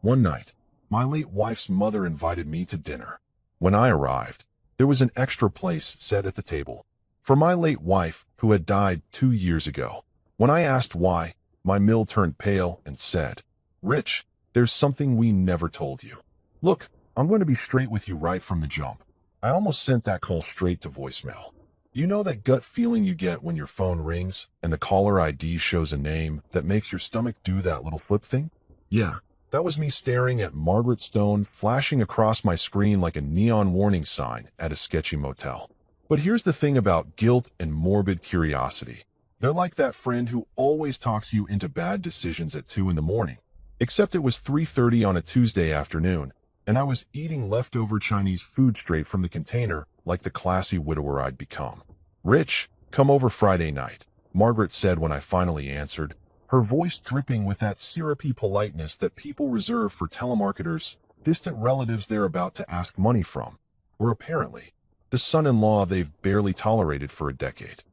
One night, my late wife's mother invited me to dinner. When I arrived, there was an extra place set at the table for my late wife, who had died 2 years ago. When I asked why, my mill turned pale and said, "Rich, there's something we never told you." Look, I'm going to be straight with you right from the jump. I almost sent that call straight to voicemail. You know that gut feeling you get when your phone rings and the caller ID shows a name that makes your stomach do that little flip thing? Yeah, that was me staring at Margaret Stone flashing across my screen like a neon warning sign at a sketchy motel. But here's the thing about guilt and morbid curiosity. They're like that friend who always talks you into bad decisions at 2 in the morning. Except it was 3:30 on a Tuesday afternoon, and I was eating leftover Chinese food straight from the container like the classy widower I'd become. "Rich, come over Friday night," Margaret said when I finally answered, her voice dripping with that syrupy politeness that people reserve for telemarketers, distant relatives they're about to ask money from, or apparently, the son-in-law they've barely tolerated for a decade.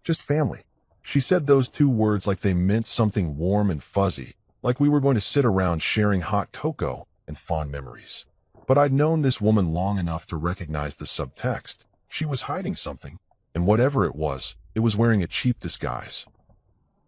Just family. She said those two words like they meant something warm and fuzzy, like we were going to sit around sharing hot cocoa and fond memories. But I'd known this woman long enough to recognize the subtext. She was hiding something, and whatever it was wearing a cheap disguise.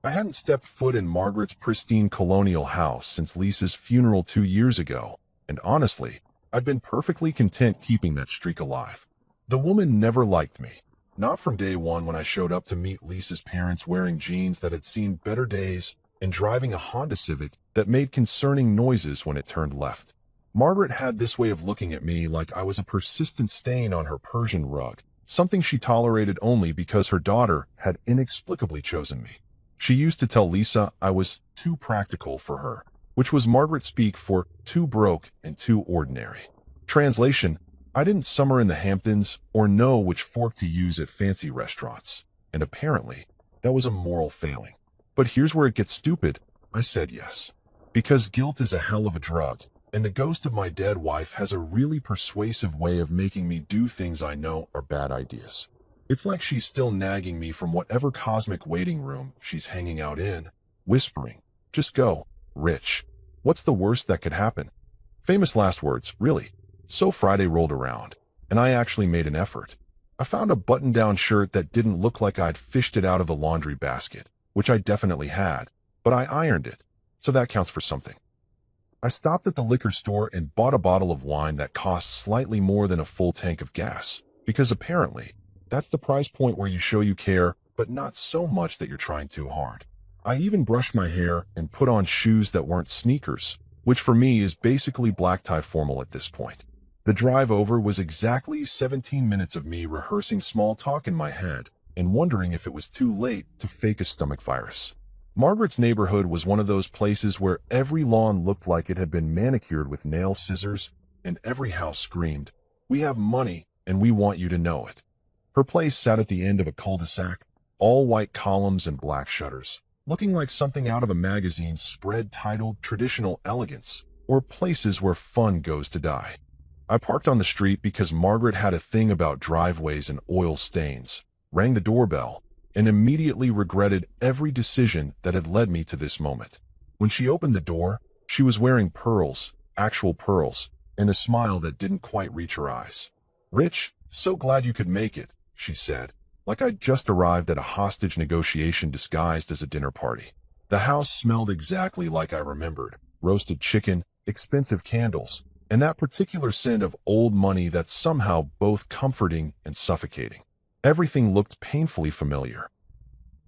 I hadn't stepped foot in Margaret's pristine colonial house since Lisa's funeral 2 years ago, and honestly, I'd been perfectly content keeping that streak alive. The woman never liked me. Not from day one when I showed up to meet Lisa's parents wearing jeans that had seen better days and driving a Honda Civic that made concerning noises when it turned left. Margaret had this way of looking at me like I was a persistent stain on her Persian rug, something she tolerated only because her daughter had inexplicably chosen me. She used to tell Lisa I was too practical for her, which was Margaret speak for too broke and too ordinary. Translation, I didn't summer in the Hamptons or know which fork to use at fancy restaurants, and apparently, that was a moral failing. But here's where it gets stupid. I said yes. Because guilt is a hell of a drug, and the ghost of my dead wife has a really persuasive way of making me do things I know are bad ideas. It's like she's still nagging me from whatever cosmic waiting room she's hanging out in, whispering, "Just go, Rich. What's the worst that could happen?" Famous last words, really. So Friday rolled around, and I actually made an effort. I found a button-down shirt that didn't look like I'd fished it out of the laundry basket, which I definitely had, but I ironed it, so that counts for something. I stopped at the liquor store and bought a bottle of wine that cost slightly more than a full tank of gas, because apparently, that's the price point where you show you care, but not so much that you're trying too hard. I even brushed my hair and put on shoes that weren't sneakers, which for me is basically black tie formal at this point. The drive over was exactly 17 minutes of me rehearsing small talk in my head and wondering if it was too late to fake a stomach virus. Margaret's neighborhood was one of those places where every lawn looked like it had been manicured with nail scissors, and every house screamed, "We have money, and we want you to know it." Her place sat at the end of a cul-de-sac, all white columns and black shutters, looking like something out of a magazine spread titled Traditional Elegance, or Places Where Fun Goes to Die. I parked on the street because Margaret had a thing about driveways and oil stains, rang the doorbell, and immediately regretted every decision that had led me to this moment. When she opened the door, she was wearing pearls, actual pearls, and a smile that didn't quite reach her eyes. "Rich, so glad you could make it," she said, like I'd just arrived at a hostage negotiation disguised as a dinner party. The house smelled exactly like I remembered: roasted chicken, expensive candles, and that particular scent of old money that's somehow both comforting and suffocating. Everything looked painfully familiar.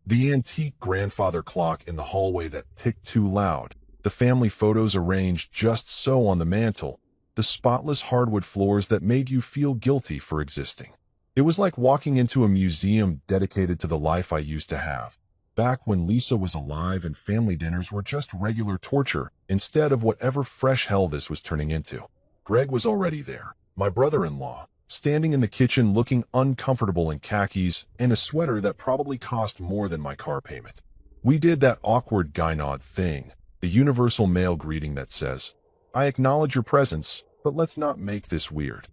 The antique grandfather clock in the hallway that ticked too loud, the family photos arranged just so on the mantel, the spotless hardwood floors that made you feel guilty for existing. It was like walking into a museum dedicated to the life I used to have, back when Lisa was alive and family dinners were just regular torture instead of whatever fresh hell this was turning into. Greg was already there, my brother-in-law, standing in the kitchen looking uncomfortable in khakis and a sweater that probably cost more than my car payment. We did that awkward guy nod thing, the universal male greeting that says, "I acknowledge your presence, but let's not make this weird."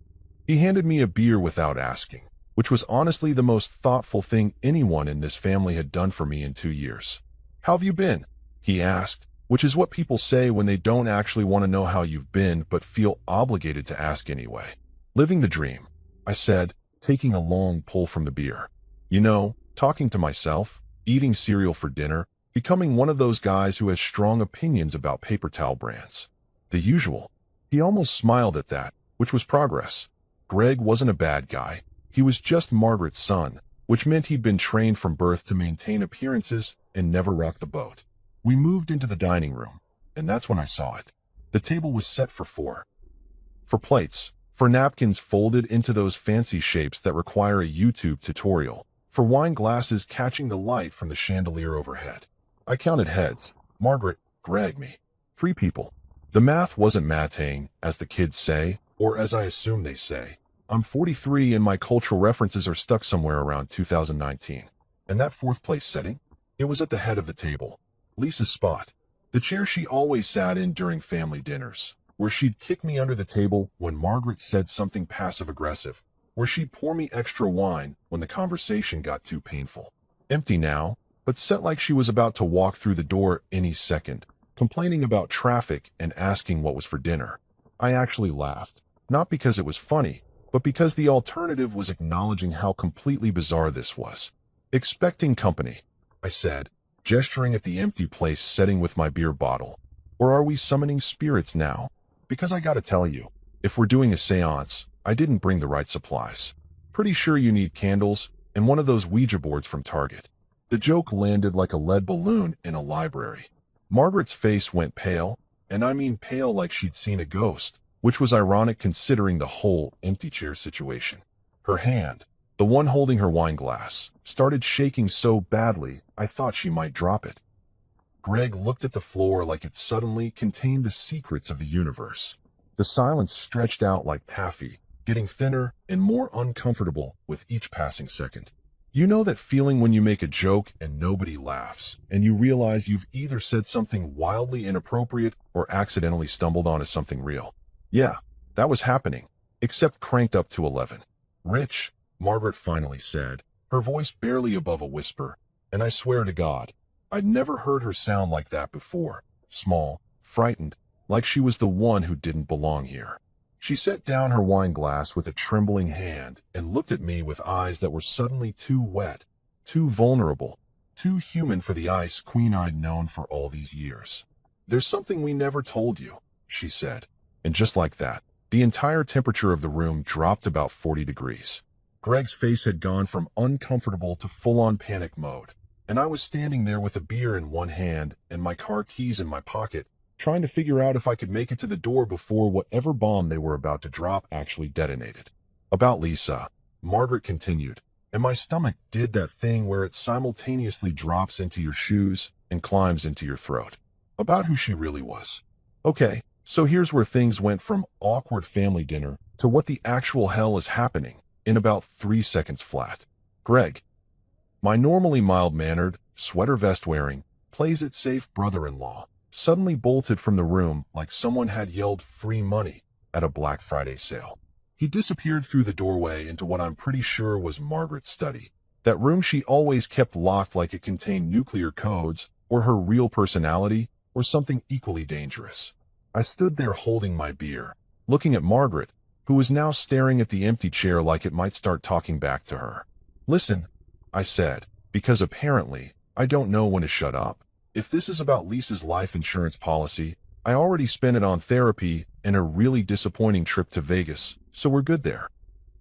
He handed me a beer without asking, which was honestly the most thoughtful thing anyone in this family had done for me in 2 years. "How have you been?" he asked, which is what people say when they don't actually want to know how you've been but feel obligated to ask anyway. Living the dream, I said, taking a long pull from the beer. You know, talking to myself, eating cereal for dinner, becoming one of those guys who has strong opinions about paper towel brands. The usual. He almost smiled at that, which was progress. Greg wasn't a bad guy. He was just Margaret's son, which meant he'd been trained from birth to maintain appearances and never rock the boat. We moved into the dining room, and that's when I saw it. The table was set for four. For plates, for napkins folded into those fancy shapes that require a YouTube tutorial, for wine glasses catching the light from the chandelier overhead. I counted heads. Margaret, Greg, me. 3 people. The math wasn't mathing, as the kids say, or as I assume they say. I'm 43 and my cultural references are stuck somewhere around 2019. And that 4th place setting? It was at the head of the table. Lisa's spot. The chair she always sat in during family dinners, where she'd kick me under the table when Margaret said something passive-aggressive, where she'd pour me extra wine when the conversation got too painful. Empty now, but set like she was about to walk through the door any second, complaining about traffic and asking what was for dinner. I actually laughed, not because it was funny, but because the alternative was acknowledging how completely bizarre this was. Expecting company, I said, gesturing at the empty place setting with my beer bottle. Or are we summoning spirits now? Because I gotta tell you, if we're doing a seance, I didn't bring the right supplies. Pretty sure you need candles and one of those Ouija boards from Target. The joke landed like a lead balloon in a library. Margaret's face went pale, and I mean pale like she'd seen a ghost, which was ironic considering the whole empty chair situation. Her hand, the one holding her wine glass, started shaking so badly I thought she might drop it. Greg looked at the floor like it suddenly contained the secrets of the universe. The silence stretched out like taffy, getting thinner and more uncomfortable with each passing second. You know that feeling when you make a joke and nobody laughs, and you realize you've either said something wildly inappropriate or accidentally stumbled onto something real? Yeah, that was happening, except cranked up to 11. Rich, Margaret finally said, her voice barely above a whisper, and I swear to God, I'd never heard her sound like that before. Small, frightened, like she was the one who didn't belong here. She set down her wine glass with a trembling hand and looked at me with eyes that were suddenly too wet, too vulnerable, too human for the ice queen I'd known for all these years. There's something we never told you, she said. And just like that, the entire temperature of the room dropped about 40 degrees. Greg's face had gone from uncomfortable to full-on panic mode, and I was standing there with a beer in one hand and my car keys in my pocket, trying to figure out if I could make it to the door before whatever bomb they were about to drop actually detonated. About Lisa, Margaret continued, and my stomach did that thing where it simultaneously drops into your shoes and climbs into your throat. About who she really was. Okay, so here's where things went from awkward family dinner to what the actual hell is happening in about 3 seconds flat. Greg, my normally mild-mannered, sweater vest-wearing, plays-it-safe brother-in-law, suddenly bolted from the room like someone had yelled free money at a Black Friday sale. He disappeared through the doorway into what I'm pretty sure was Margaret's study, that room she always kept locked like it contained nuclear codes, or her real personality, or something equally dangerous. I stood there holding my beer, looking at Margaret, who was now staring at the empty chair like it might start talking back to her. Listen, I said, because apparently I don't know when to shut up. If this is about Lisa's life insurance policy, I already spent it on therapy and a really disappointing trip to Vegas, so we're good there.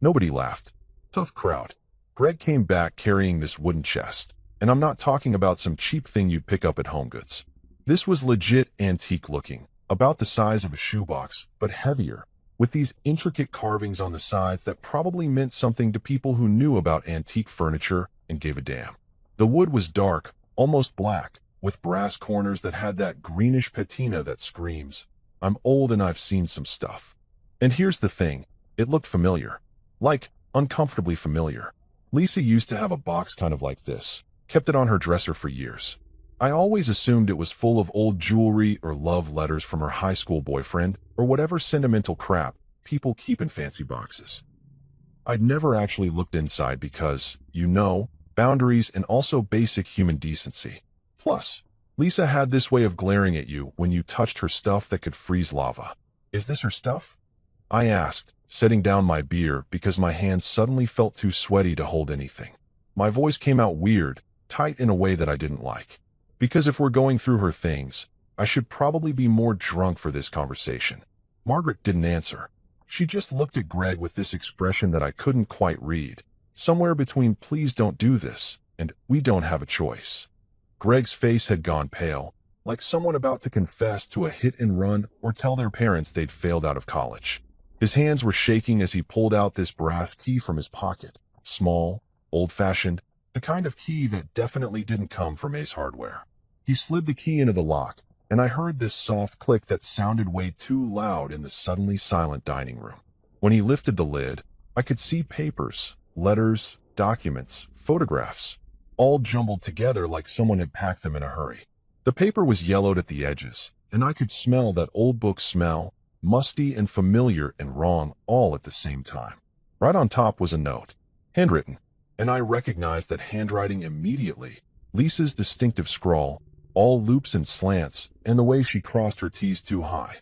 Nobody laughed. Tough crowd. Greg came back carrying this wooden chest, and I'm not talking about some cheap thing you'd pick up at HomeGoods. This was legit antique looking, about the size of a shoebox, but heavier, with these intricate carvings on the sides that probably meant something to people who knew about antique furniture and gave a damn. The wood was dark, almost black, with brass corners that had that greenish patina that screams, I'm old and I've seen some stuff. And here's the thing, it looked familiar. Like, uncomfortably familiar. Lisa used to have a box kind of like this, kept it on her dresser for years. I always assumed it was full of old jewelry or love letters from her high school boyfriend, or whatever sentimental crap people keep in fancy boxes. I'd never actually looked inside because, you know, boundaries and also basic human decency. Plus, Lisa had this way of glaring at you when you touched her stuff that could freeze lava. Is this her stuff? I asked, setting down my beer because my hands suddenly felt too sweaty to hold anything. My voice came out weird, tight in a way that I didn't like. Because if we're going through her things, I should probably be more drunk for this conversation. Margaret didn't answer. She just looked at Greg with this expression that I couldn't quite read, somewhere between "please don't do this" and "we don't have a choice." Greg's face had gone pale, like someone about to confess to a hit and run or tell their parents they'd failed out of college. His hands were shaking as he pulled out this brass key from his pocket. Small, old-fashioned, the kind of key that definitely didn't come from Ace Hardware. He slid the key into the lock, and I heard this soft click that sounded way too loud in the suddenly silent dining room. When he lifted the lid, I could see papers, letters, documents, photographs, all jumbled together like someone had packed them in a hurry. The paper was yellowed at the edges, and I could smell that old book smell, musty and familiar and wrong all at the same time. Right on top was a note, handwritten, and I recognized that handwriting immediately. Lisa's distinctive scrawl, all loops and slants, and the way she crossed her T's too high.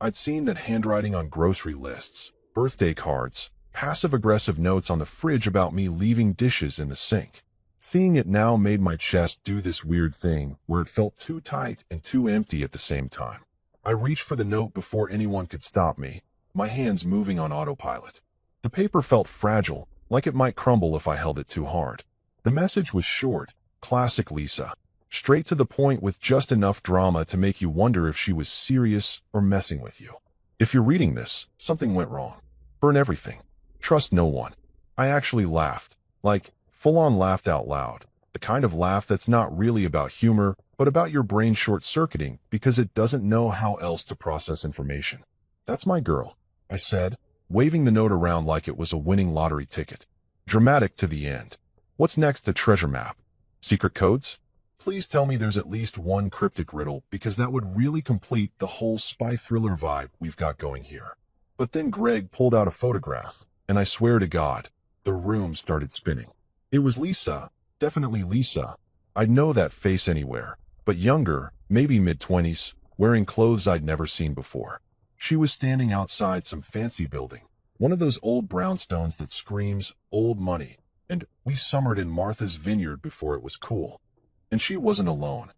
I'd seen that handwriting on grocery lists, birthday cards, passive-aggressive notes on the fridge about me leaving dishes in the sink. Seeing it now made my chest do this weird thing where it felt too tight and too empty at the same time. I reached for the note before anyone could stop me, my hands moving on autopilot. The paper felt fragile, like it might crumble if I held it too hard. The message was short, classic Lisa, straight to the point with just enough drama to make you wonder if she was serious or messing with you. If you're reading this, something went wrong. Burn everything. Trust no one. I actually laughed, like, full-on laughed out loud, the kind of laugh that's not really about humor, but about your brain short-circuiting because it doesn't know how else to process information. That's my girl, I said, waving the note around like it was a winning lottery ticket. Dramatic to the end. What's next? A treasure map? Secret codes? Please tell me there's at least one cryptic riddle, because that would really complete the whole spy thriller vibe we've got going here. But then Greg pulled out a photograph, and I swear to God, the room started spinning. It was Lisa, definitely Lisa. I'd know that face anywhere, but younger, maybe mid-20s, wearing clothes I'd never seen before. She was standing outside some fancy building, one of those old brownstones that screams old money, and we summered in Martha's Vineyard before it was cool. And she wasn't alone.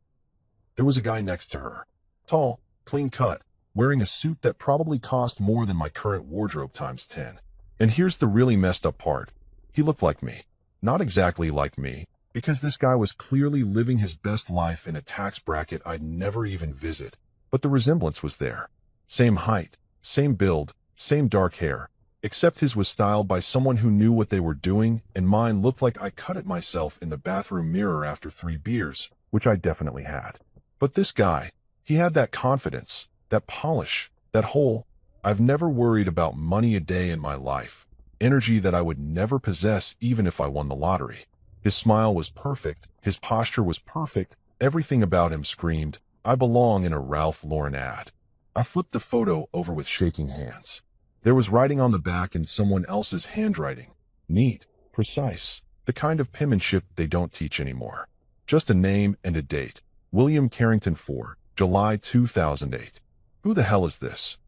There was a guy next to her, tall, clean-cut, wearing a suit that probably cost more than my current wardrobe times 10. And here's the really messed up part. He looked like me. Not exactly like me, because this guy was clearly living his best life in a tax bracket I'd never even visit, but the resemblance was there. Same height, same build, same dark hair, except his was styled by someone who knew what they were doing, and mine looked like I cut it myself in the bathroom mirror after 3 beers, which I definitely had. But this guy, he had that confidence, that polish, that whole, I've never worried about money a day in my life, energy that I would never possess even if I won the lottery. His smile was perfect, his posture was perfect, everything about him screamed, I belong in a Ralph Lauren ad. I flipped the photo over with shaking hands. There was writing on the back in someone else's handwriting. Neat, precise, the kind of penmanship they don't teach anymore. Just a name and a date. William Carrington 4, July 2008. Who the hell is this?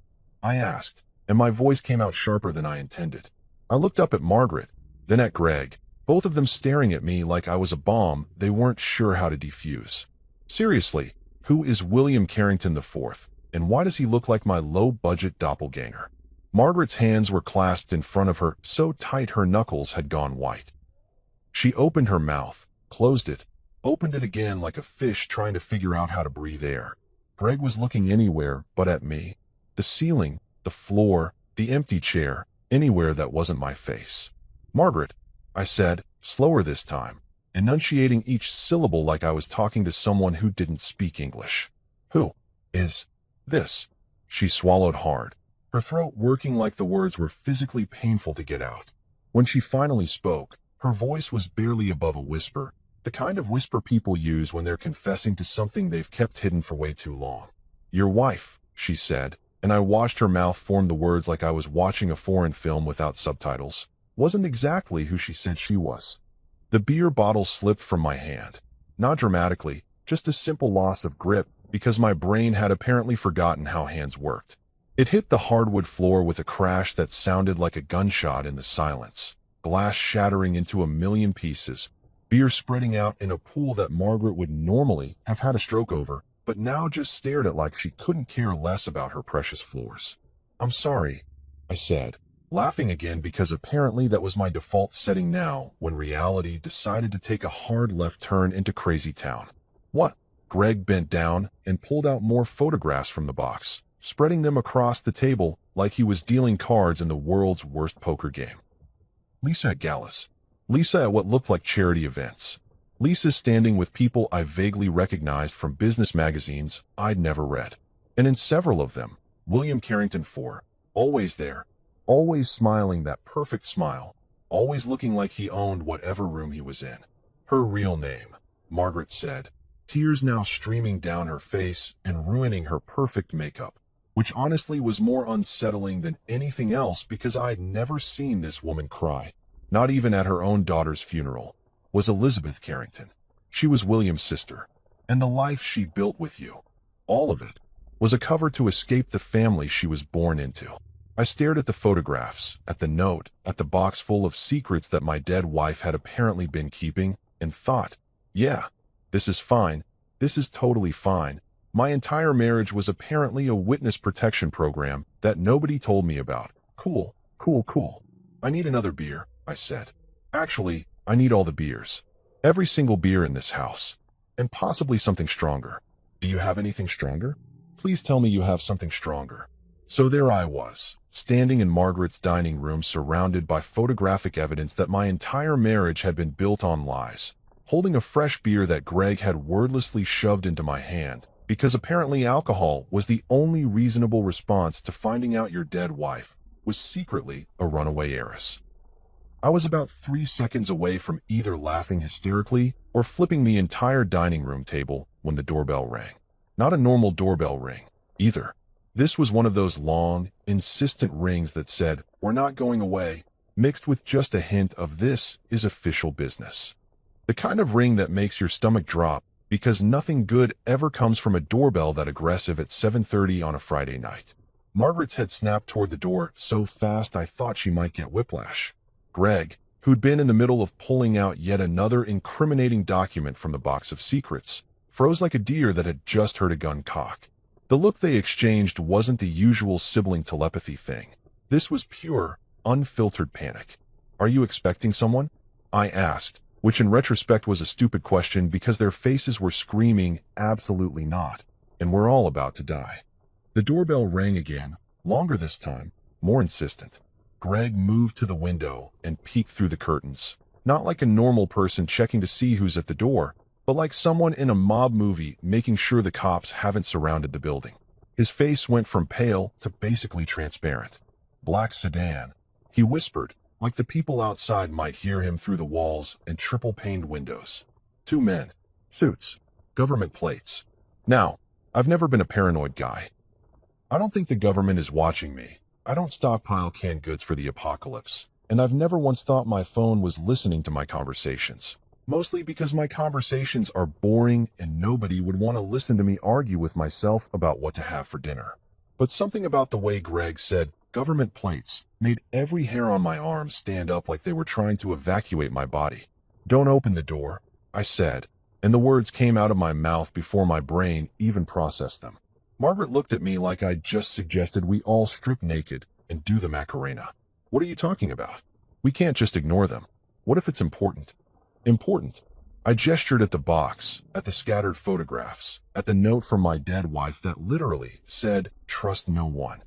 I asked, and my voice came out sharper than I intended. I looked up at Margaret, then at Greg, both of them staring at me like I was a bomb they weren't sure how to defuse. Seriously, who is William Carrington IV, and why does he look like my low-budget doppelganger? Margaret's hands were clasped in front of her, so tight her knuckles had gone white. She opened her mouth, closed it, opened it again like a fish trying to figure out how to breathe air. Greg was looking anywhere but at me. The ceiling, the floor, the empty chair, anywhere that wasn't my face. Margaret, I said, slower this time, enunciating each syllable like I was talking to someone who didn't speak English. Who is this? She swallowed hard, her throat working like the words were physically painful to get out. When she finally spoke, her voice was barely above a whisper, the kind of whisper people use when they're confessing to something they've kept hidden for way too long. Your wife, she said, and I watched her mouth form the words like I was watching a foreign film without subtitles, wasn't exactly who she said she was. The beer bottle slipped from my hand. Not dramatically, just a simple loss of grip because my brain had apparently forgotten how hands worked. It hit the hardwood floor with a crash that sounded like a gunshot in the silence, glass shattering into a million pieces, beer spreading out in a pool that Margaret would normally have had a stroke over, but now just stared at like she couldn't care less about her precious floors. "I'm sorry," I said, laughing again because apparently that was my default setting now when reality decided to take a hard left turn into crazy town. "What?" Greg bent down and pulled out more photographs from the box, spreading them across the table like he was dealing cards in the world's worst poker game. Lisa at galas. Lisa at what looked like charity events. Lisa standing with people I vaguely recognized from business magazines I'd never read. And in several of them, William Carrington IV, always there, always smiling that perfect smile, always looking like he owned whatever room he was in. Her real name, Margaret said, tears now streaming down her face and ruining her perfect makeup, which honestly was more unsettling than anything else because I'd never seen this woman cry, not even at her own daughter's funeral, was Elizabeth Carrington. She was William's sister, and the life she built with you, all of it, was a cover to escape the family she was born into. I stared at the photographs, at the note, at the box full of secrets that my dead wife had apparently been keeping, and thought, yeah, this is fine. This is totally fine. My entire marriage was apparently a witness protection program that nobody told me about. Cool, cool, cool. "I need another beer," I said. "Actually, I need all the beers. Every single beer in this house. And possibly something stronger. Do you have anything stronger? Please tell me you have something stronger." So there I was, standing in Margaret's dining room surrounded by photographic evidence that my entire marriage had been built on lies, holding a fresh beer that Greg had wordlessly shoved into my hand, because apparently alcohol was the only reasonable response to finding out your dead wife was secretly a runaway heiress. I was about 3 seconds away from either laughing hysterically or flipping the entire dining room table when the doorbell rang. Not a normal doorbell ring, either. This was one of those long, insistent rings that said, "We're not going away," mixed with just a hint of "This is official business." The kind of ring that makes your stomach drop because nothing good ever comes from a doorbell that aggressive at 7:30 on a Friday night. Margaret's head snapped toward the door so fast I thought she might get whiplash. Greg, who'd been in the middle of pulling out yet another incriminating document from the box of secrets, froze like a deer that had just heard a gun cock. The look they exchanged wasn't the usual sibling telepathy thing. This was pure, unfiltered panic. "Are you expecting someone?" I asked, which in retrospect was a stupid question because their faces were screaming, "Absolutely not," and we're all about to die. The doorbell rang again, longer this time, more insistent. Greg moved to the window and peeked through the curtains, not like a normal person checking to see who's at the door, but like someone in a mob movie making sure the cops haven't surrounded the building. His face went from pale to basically transparent. "Black sedan," he whispered, like the people outside might hear him through the walls and triple-paned windows. 2 men. Suits. Government plates. Now, I've never been a paranoid guy. I don't think the government is watching me. I don't stockpile canned goods for the apocalypse. And I've never once thought my phone was listening to my conversations. Mostly because my conversations are boring and nobody would want to listen to me argue with myself about what to have for dinner. But something about the way Greg said "government plates" made every hair on my arm stand up like they were trying to evacuate my body. "Don't open the door," I said, and the words came out of my mouth before my brain even processed them. Margaret looked at me like I'd just suggested we all strip naked and do the Macarena. "What are you talking about? We can't just ignore them. What if it's important?" Important. I gestured at the box, at the scattered photographs, at the note from my dead wife that literally said, "Trust no one."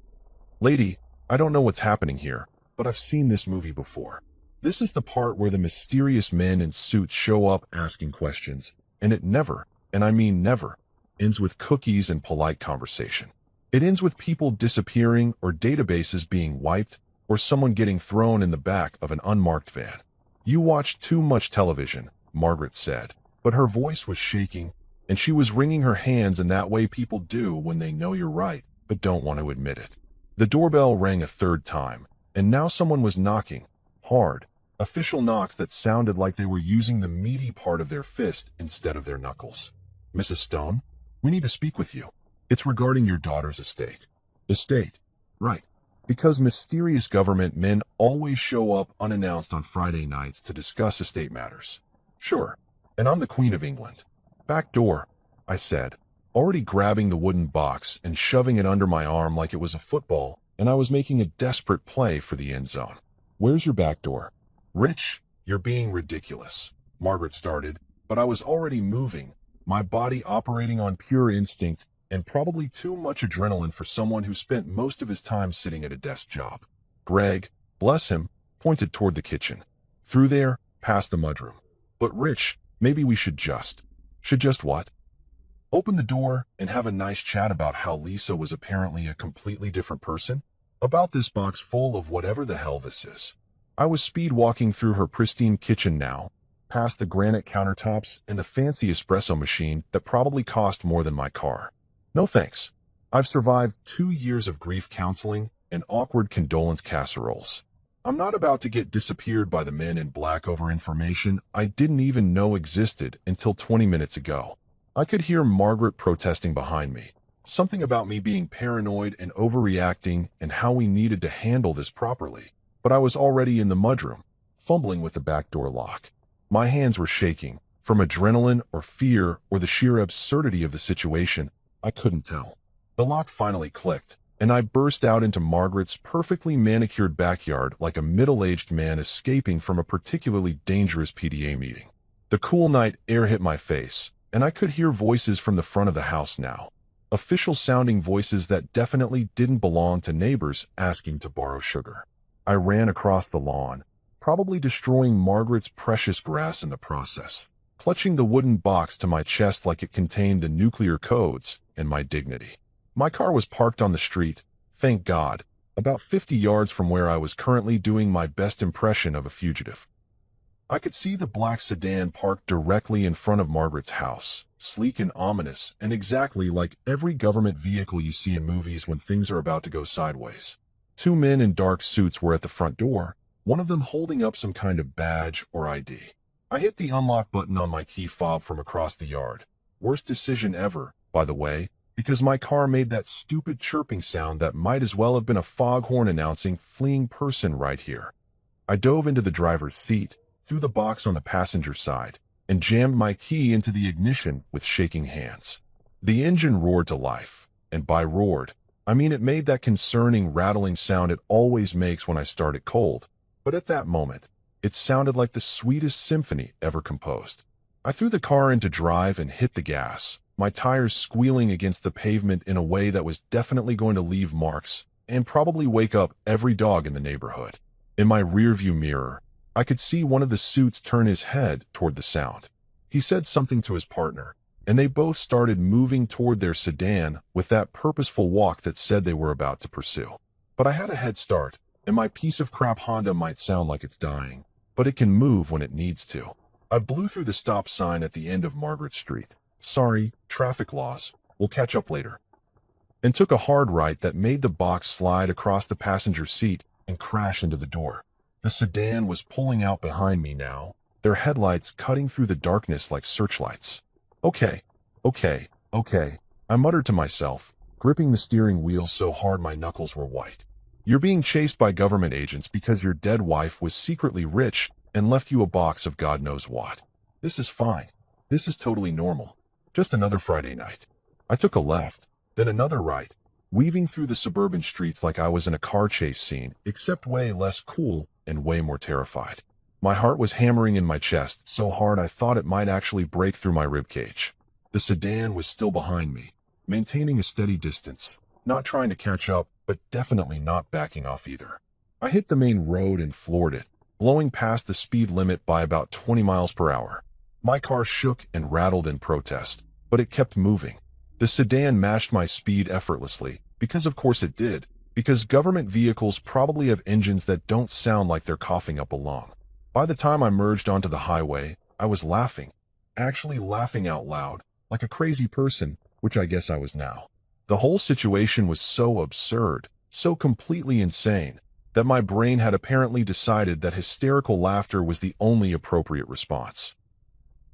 "Lady, I don't know what's happening here, but I've seen this movie before. This is the part where the mysterious men in suits show up asking questions, and it never, and I mean never, ends with cookies and polite conversation. It ends with people disappearing or databases being wiped or someone getting thrown in the back of an unmarked van." "You watch too much television," Margaret said, but her voice was shaking, and she was wringing her hands in that way people do when they know you're right but don't want to admit it. The doorbell rang a 3rd time, and now someone was knocking, hard, official knocks that sounded like they were using the meaty part of their fist instead of their knuckles. Mrs. Stone, we need to speak with you. It's regarding your daughter's estate. Estate? Right. Because mysterious government men always show up unannounced on Friday nights to discuss estate matters. Sure. And I'm the Queen of England. Back door, I said, already grabbing the wooden box and shoving it under my arm like it was a football, and I was making a desperate play for the end zone. Where's your back door? Rich, you're being ridiculous. Margaret started, but I was already moving, my body operating on pure instinct and probably too much adrenaline for someone who spent most of his time sitting at a desk job. Greg, bless him, pointed toward the kitchen. Through there, past the mudroom. But Rich, maybe we should just what? Open the door and have a nice chat about how Lisa was apparently a completely different person? About this box full of whatever the hell this is. I was speed walking through her pristine kitchen now, past the granite countertops and the fancy espresso machine that probably cost more than my car. No thanks. I've survived 2 years of grief counseling and awkward condolence casseroles. I'm not about to get disappeared by the men in black over information I didn't even know existed until 20 minutes ago. I could hear Margaret protesting behind me. Something about me being paranoid and overreacting and how we needed to handle this properly. But I was already in the mudroom, fumbling with the back door lock. My hands were shaking, from adrenaline or fear or the sheer absurdity of the situation. I couldn't tell. The lock finally clicked, and I burst out into Margaret's perfectly manicured backyard like a middle-aged man escaping from a particularly dangerous PDA meeting. The cool night air hit my face, and I could hear voices from the front of the house now. Official-sounding voices that definitely didn't belong to neighbors asking to borrow sugar. I ran across the lawn, probably destroying Margaret's precious grass in the process, clutching the wooden box to my chest like it contained the nuclear codes and my dignity. My car was parked on the street, thank God, about 50 yards from where I was currently doing my best impression of a fugitive. I could see the black sedan parked directly in front of Margaret's house, sleek and ominous, and exactly like every government vehicle you see in movies when things are about to go sideways. 2 men in dark suits were at the front door, one of them holding up some kind of badge or ID. I hit the unlock button on my key fob from across the yard. Worst decision ever, by the way, because my car made that stupid chirping sound that might as well have been a foghorn announcing fleeing person right here. I dove into the driver's seat, threw the box on the passenger side, and jammed my key into the ignition with shaking hands. The engine roared to life, and by roared, I mean it made that concerning rattling sound it always makes when I start it cold. But at that moment, it sounded like the sweetest symphony ever composed. I threw the car into drive and hit the gas, my tires squealing against the pavement in a way that was definitely going to leave marks and probably wake up every dog in the neighborhood. In my rearview mirror, I could see one of the suits turn his head toward the sound. He said something to his partner, and they both started moving toward their sedan with that purposeful walk that said they were about to pursue. But I had a head start, and my piece of crap Honda might sound like it's dying, but it can move when it needs to. I blew through the stop sign at the end of Margaret Street. Sorry, traffic laws. We'll catch up later. And took a hard right that made the box slide across the passenger seat and crash into the door. The sedan was pulling out behind me now, their headlights cutting through the darkness like searchlights. Okay, I muttered to myself, gripping the steering wheel so hard my knuckles were white. You're being chased by government agents because your dead wife was secretly rich and left you a box of God knows what. This is fine. This is totally normal. Just another Friday night. I took a left, then another right, weaving through the suburban streets like I was in a car chase scene, except way less cool and way more terrified. My heart was hammering in my chest so hard I thought it might actually break through my ribcage. The sedan was still behind me, maintaining a steady distance, not trying to catch up, but definitely not backing off either. I hit the main road and floored it, blowing past the speed limit by about 20 miles per hour. My car shook and rattled in protest, but it kept moving. The sedan matched my speed effortlessly, because of course it did, because government vehicles probably have engines that don't sound like they're coughing up a lung. By the time I merged onto the highway, I was laughing, actually laughing out loud, like a crazy person, which I guess I was now. The whole situation was so absurd, so completely insane, that my brain had apparently decided that hysterical laughter was the only appropriate response.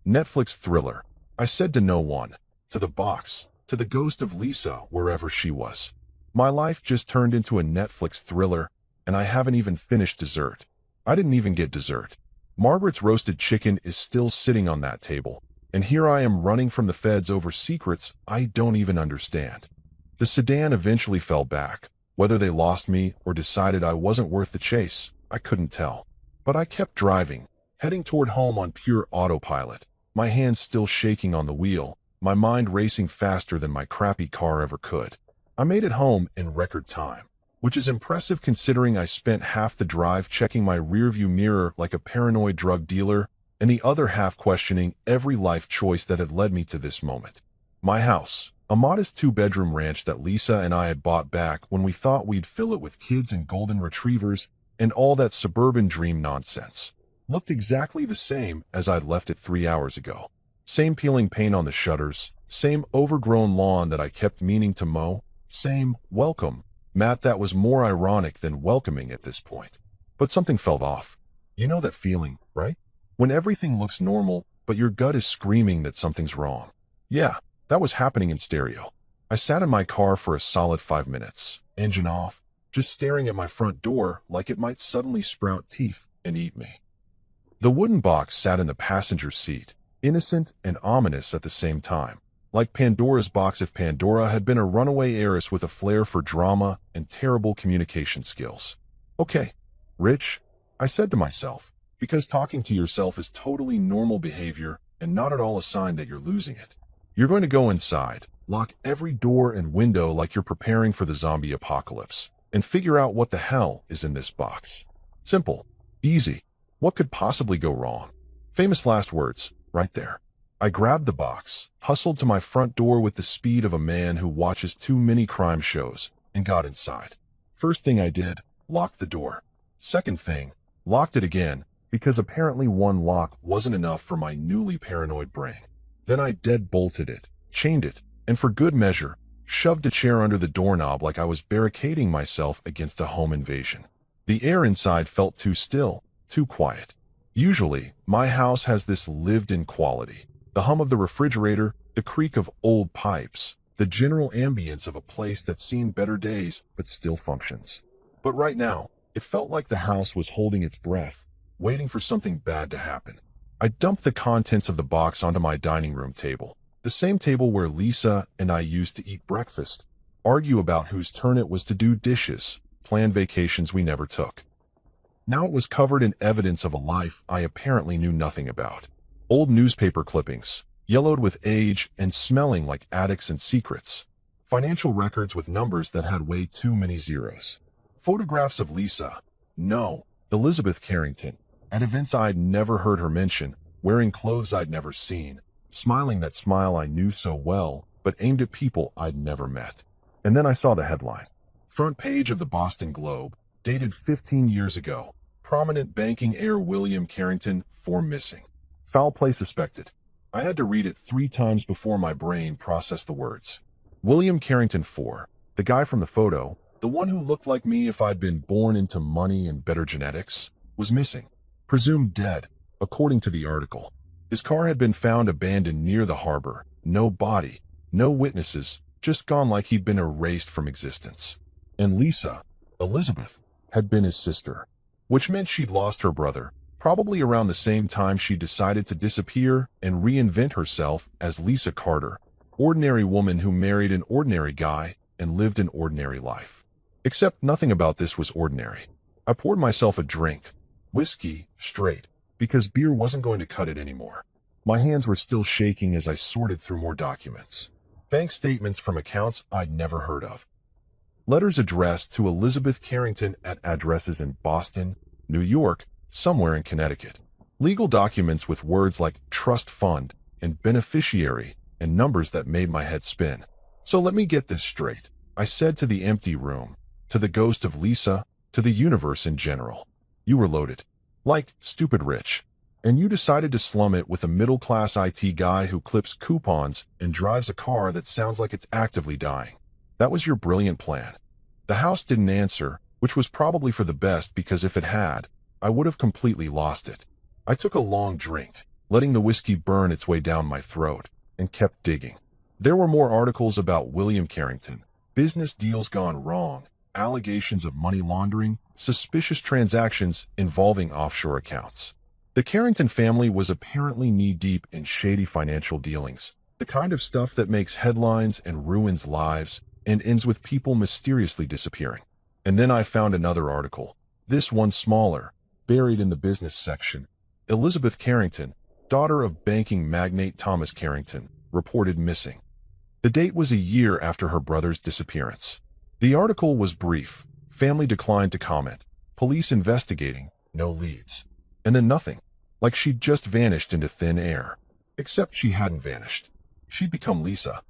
Netflix thriller, I said to no one, to the box, to the ghost of Lisa wherever she was. My life just turned into a Netflix thriller, and I haven't even finished dessert. I didn't even get dessert. Margaret's roasted chicken is still sitting on that table, and here I am running from the feds over secrets I don't even understand. The sedan eventually fell back. Whether they lost me or decided I wasn't worth the chase, I couldn't tell. But I kept driving, heading toward home on pure autopilot, my hands still shaking on the wheel, my mind racing faster than my crappy car ever could. I made it home in record time, which is impressive considering I spent half the drive checking my rearview mirror like a paranoid drug dealer and the other half questioning every life choice that had led me to this moment. My house, a modest two-bedroom ranch that Lisa and I had bought back when we thought we'd fill it with kids and golden retrievers and all that suburban dream nonsense, looked exactly the same as I'd left it 3 hours ago. Same peeling paint on the shutters, same overgrown lawn that I kept meaning to mow, same welcome mat that was more ironic than welcoming at this point. But something felt off. You know that feeling, right? When everything looks normal, but your gut is screaming that something's wrong. Yeah, that was happening in stereo. I sat in my car for a solid 5 minutes, engine off, just staring at my front door like it might suddenly sprout teeth and eat me. The wooden box sat in the passenger seat, innocent and ominous at the same time, like Pandora's box if Pandora had been a runaway heiress with a flair for drama and terrible communication skills. Okay, Rich, I said to myself, because talking to yourself is totally normal behavior and not at all a sign that you're losing it. You're going to go inside, lock every door and window like you're preparing for the zombie apocalypse, and figure out what the hell is in this box. Simple. Easy. What could possibly go wrong? Famous last words, right there. I grabbed the box, hustled to my front door with the speed of a man who watches too many crime shows, and got inside. First thing I did, locked the door. Second thing, locked it again, because apparently one lock wasn't enough for my newly paranoid brain. Then I dead-bolted it, chained it, and for good measure, shoved a chair under the doorknob like I was barricading myself against a home invasion. The air inside felt too still, too quiet. Usually, my house has this lived-in quality. The hum of the refrigerator, the creak of old pipes, the general ambience of a place that's seen better days but still functions. But right now, it felt like the house was holding its breath, waiting for something bad to happen. I dumped the contents of the box onto my dining room table, the same table where Lisa and I used to eat breakfast, argue about whose turn it was to do dishes, plan vacations we never took. Now it was covered in evidence of a life I apparently knew nothing about. Old newspaper clippings, yellowed with age and smelling like attics and secrets. Financial records with numbers that had way too many zeros. Photographs of Lisa, no, Elizabeth Carrington, at events I'd never heard her mention, wearing clothes I'd never seen, smiling that smile I knew so well, but aimed at people I'd never met. And then I saw the headline. Front page of the Boston Globe, dated 15 years ago. Prominent banking heir William Carrington, 4 missing. Foul play suspected. I had to read it 3 times before my brain processed the words. William Carrington 4, the guy from the photo, the one who looked like me if I'd been born into money and better genetics, was missing. Presumed dead, according to the article. His car had been found abandoned near the harbor. No body, no witnesses, just gone like he'd been erased from existence. And Lisa, Elizabeth, had been his sister, which meant she'd lost her brother, probably around the same time she decided to disappear and reinvent herself as Lisa Carter, ordinary woman who married an ordinary guy and lived an ordinary life. Except nothing about this was ordinary. I poured myself a drink, whiskey, straight, because beer wasn't going to cut it anymore. My hands were still shaking as I sorted through more documents. Bank statements from accounts I'd never heard of. Letters addressed to Elizabeth Carrington at addresses in Boston, New York, somewhere in Connecticut. Legal documents with words like trust fund and beneficiary and numbers that made my head spin. So let me get this straight. I said to the empty room, to the ghost of Lisa, to the universe in general. You were loaded. Like stupid rich. And you decided to slum it with a middle-class IT guy who clips coupons and drives a car that sounds like it's actively dying. That was your brilliant plan. The house didn't answer, which was probably for the best because if it had, I would have completely lost it. I took a long drink, letting the whiskey burn its way down my throat, and kept digging. There were more articles about William Carrington, business deals gone wrong, allegations of money laundering, suspicious transactions involving offshore accounts. The Carrington family was apparently knee-deep in shady financial dealings, the kind of stuff that makes headlines and ruins lives and ends with people mysteriously disappearing. And then I found another article, this one smaller, buried in the business section. Elizabeth Carrington, daughter of banking magnate Thomas Carrington, reported missing. The date was a year after her brother's disappearance. The article was brief. Family declined to comment. Police investigating, no leads. And then nothing. Like she'd just vanished into thin air. Except she hadn't vanished. She'd become Lisa.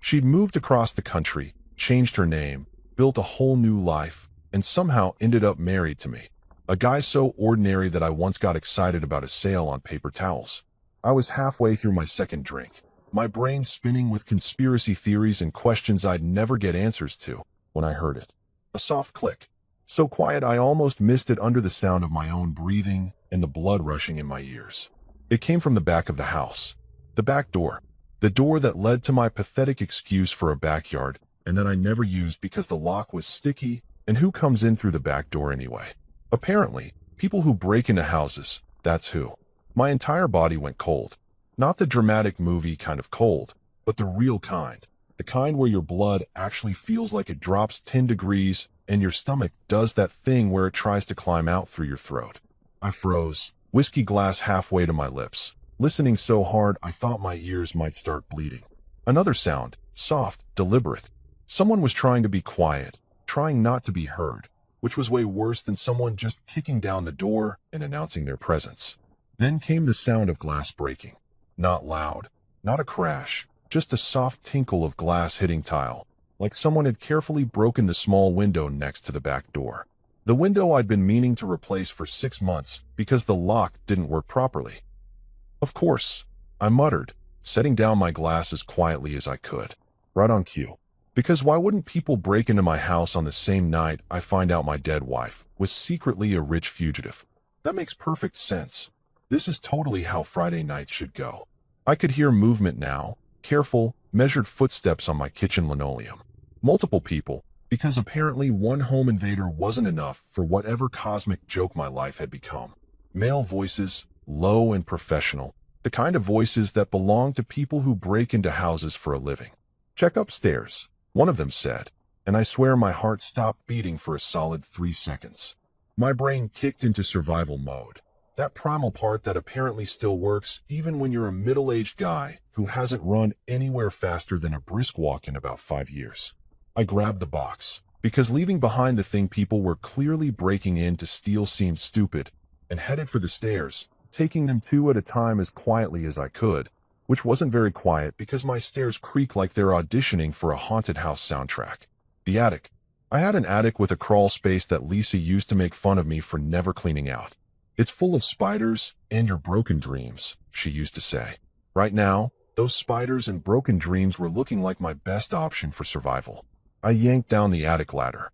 She'd moved across the country, changed her name, built a whole new life, and somehow ended up married to me. A guy so ordinary that I once got excited about a sale on paper towels. I was halfway through my second drink, my brain spinning with conspiracy theories and questions I'd never get answers to, when I heard it. A soft click. So quiet I almost missed it under the sound of my own breathing and the blood rushing in my ears. It came from the back of the house. The back door. The door that led to my pathetic excuse for a backyard, and that I never used because the lock was sticky, and who comes in through the back door anyway? Apparently, people who break into houses, that's who. My entire body went cold. Not the dramatic movie kind of cold, but the real kind. The kind where your blood actually feels like it drops 10 degrees and your stomach does that thing where it tries to climb out through your throat. I froze, whiskey glass halfway to my lips, listening so hard I thought my ears might start bleeding. Another sound, soft, deliberate. Someone was trying to be quiet, trying not to be heard, which was way worse than someone just kicking down the door and announcing their presence. Then came the sound of glass breaking. Not loud, not a crash, just a soft tinkle of glass hitting tile, like someone had carefully broken the small window next to the back door. The window I'd been meaning to replace for 6 months because the lock didn't work properly. Of course, I muttered, setting down my glass as quietly as I could. Right on cue. Because why wouldn't people break into my house on the same night I find out my dead wife was secretly a rich fugitive? That makes perfect sense. This is totally how Friday nights should go. I could hear movement now, careful, measured footsteps on my kitchen linoleum. Multiple people, because apparently one home invader wasn't enough for whatever cosmic joke my life had become. Male voices, low and professional, the kind of voices that belong to people who break into houses for a living. "Check upstairs," one of them said, and I swear my heart stopped beating for a solid 3 seconds. My brain kicked into survival mode. That primal part that apparently still works even when you're a middle-aged guy who hasn't run anywhere faster than a brisk walk in about 5 years. I grabbed the box, because leaving behind the thing people were clearly breaking in to steal seemed stupid, and headed for the stairs, taking them 2 at a time as quietly as I could, which wasn't very quiet because my stairs creak like they're auditioning for a haunted house soundtrack. The attic. I had an attic with a crawl space that Lisa used to make fun of me for never cleaning out. "It's full of spiders and your broken dreams," she used to say. Right now, those spiders and broken dreams were looking like my best option for survival. I yanked down the attic ladder.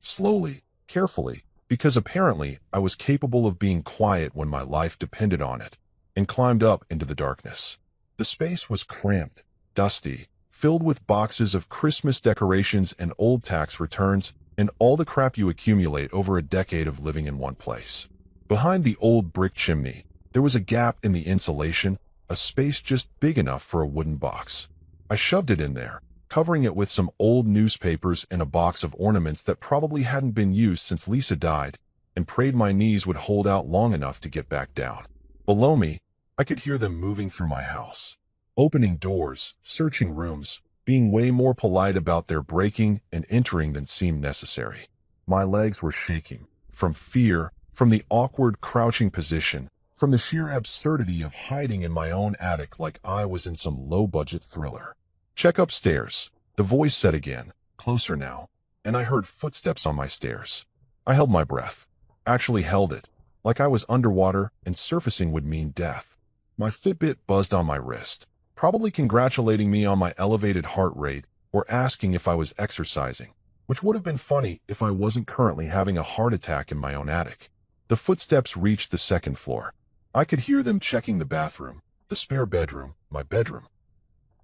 Slowly, carefully, because apparently I was capable of being quiet when my life depended on it, and climbed up into the darkness. The space was cramped, dusty, filled with boxes of Christmas decorations and old tax returns, and all the crap you accumulate over a decade of living in one place. Behind the old brick chimney, there was a gap in the insulation, a space just big enough for a wooden box. I shoved it in there, covering it with some old newspapers and a box of ornaments that probably hadn't been used since Lisa died, and prayed my knees would hold out long enough to get back down. Below me, I could hear them moving through my house, opening doors, searching rooms, being way more polite about their breaking and entering than seemed necessary. My legs were shaking, from fear, from the awkward crouching position, from the sheer absurdity of hiding in my own attic like I was in some low-budget thriller. "Check upstairs," the voice said again, closer now, and I heard footsteps on my stairs. I held my breath, actually held it, like I was underwater and surfacing would mean death. My Fitbit buzzed on my wrist, probably congratulating me on my elevated heart rate or asking if I was exercising, which would have been funny if I wasn't currently having a heart attack in my own attic. The footsteps reached the second floor. I could hear them checking the bathroom, the spare bedroom, my bedroom.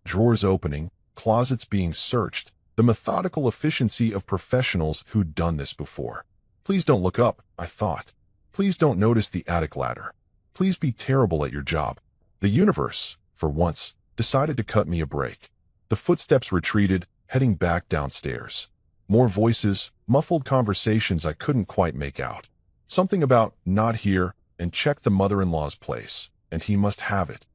Drawers opening, closets being searched, the methodical efficiency of professionals who'd done this before. Please don't look up, I thought. Please don't notice the attic ladder. Please be terrible at your job. The universe, for once, decided to cut me a break. The footsteps retreated, heading back downstairs. More voices, muffled conversations I couldn't quite make out. Something about not here and check the mother-in-law's place, and he must have it.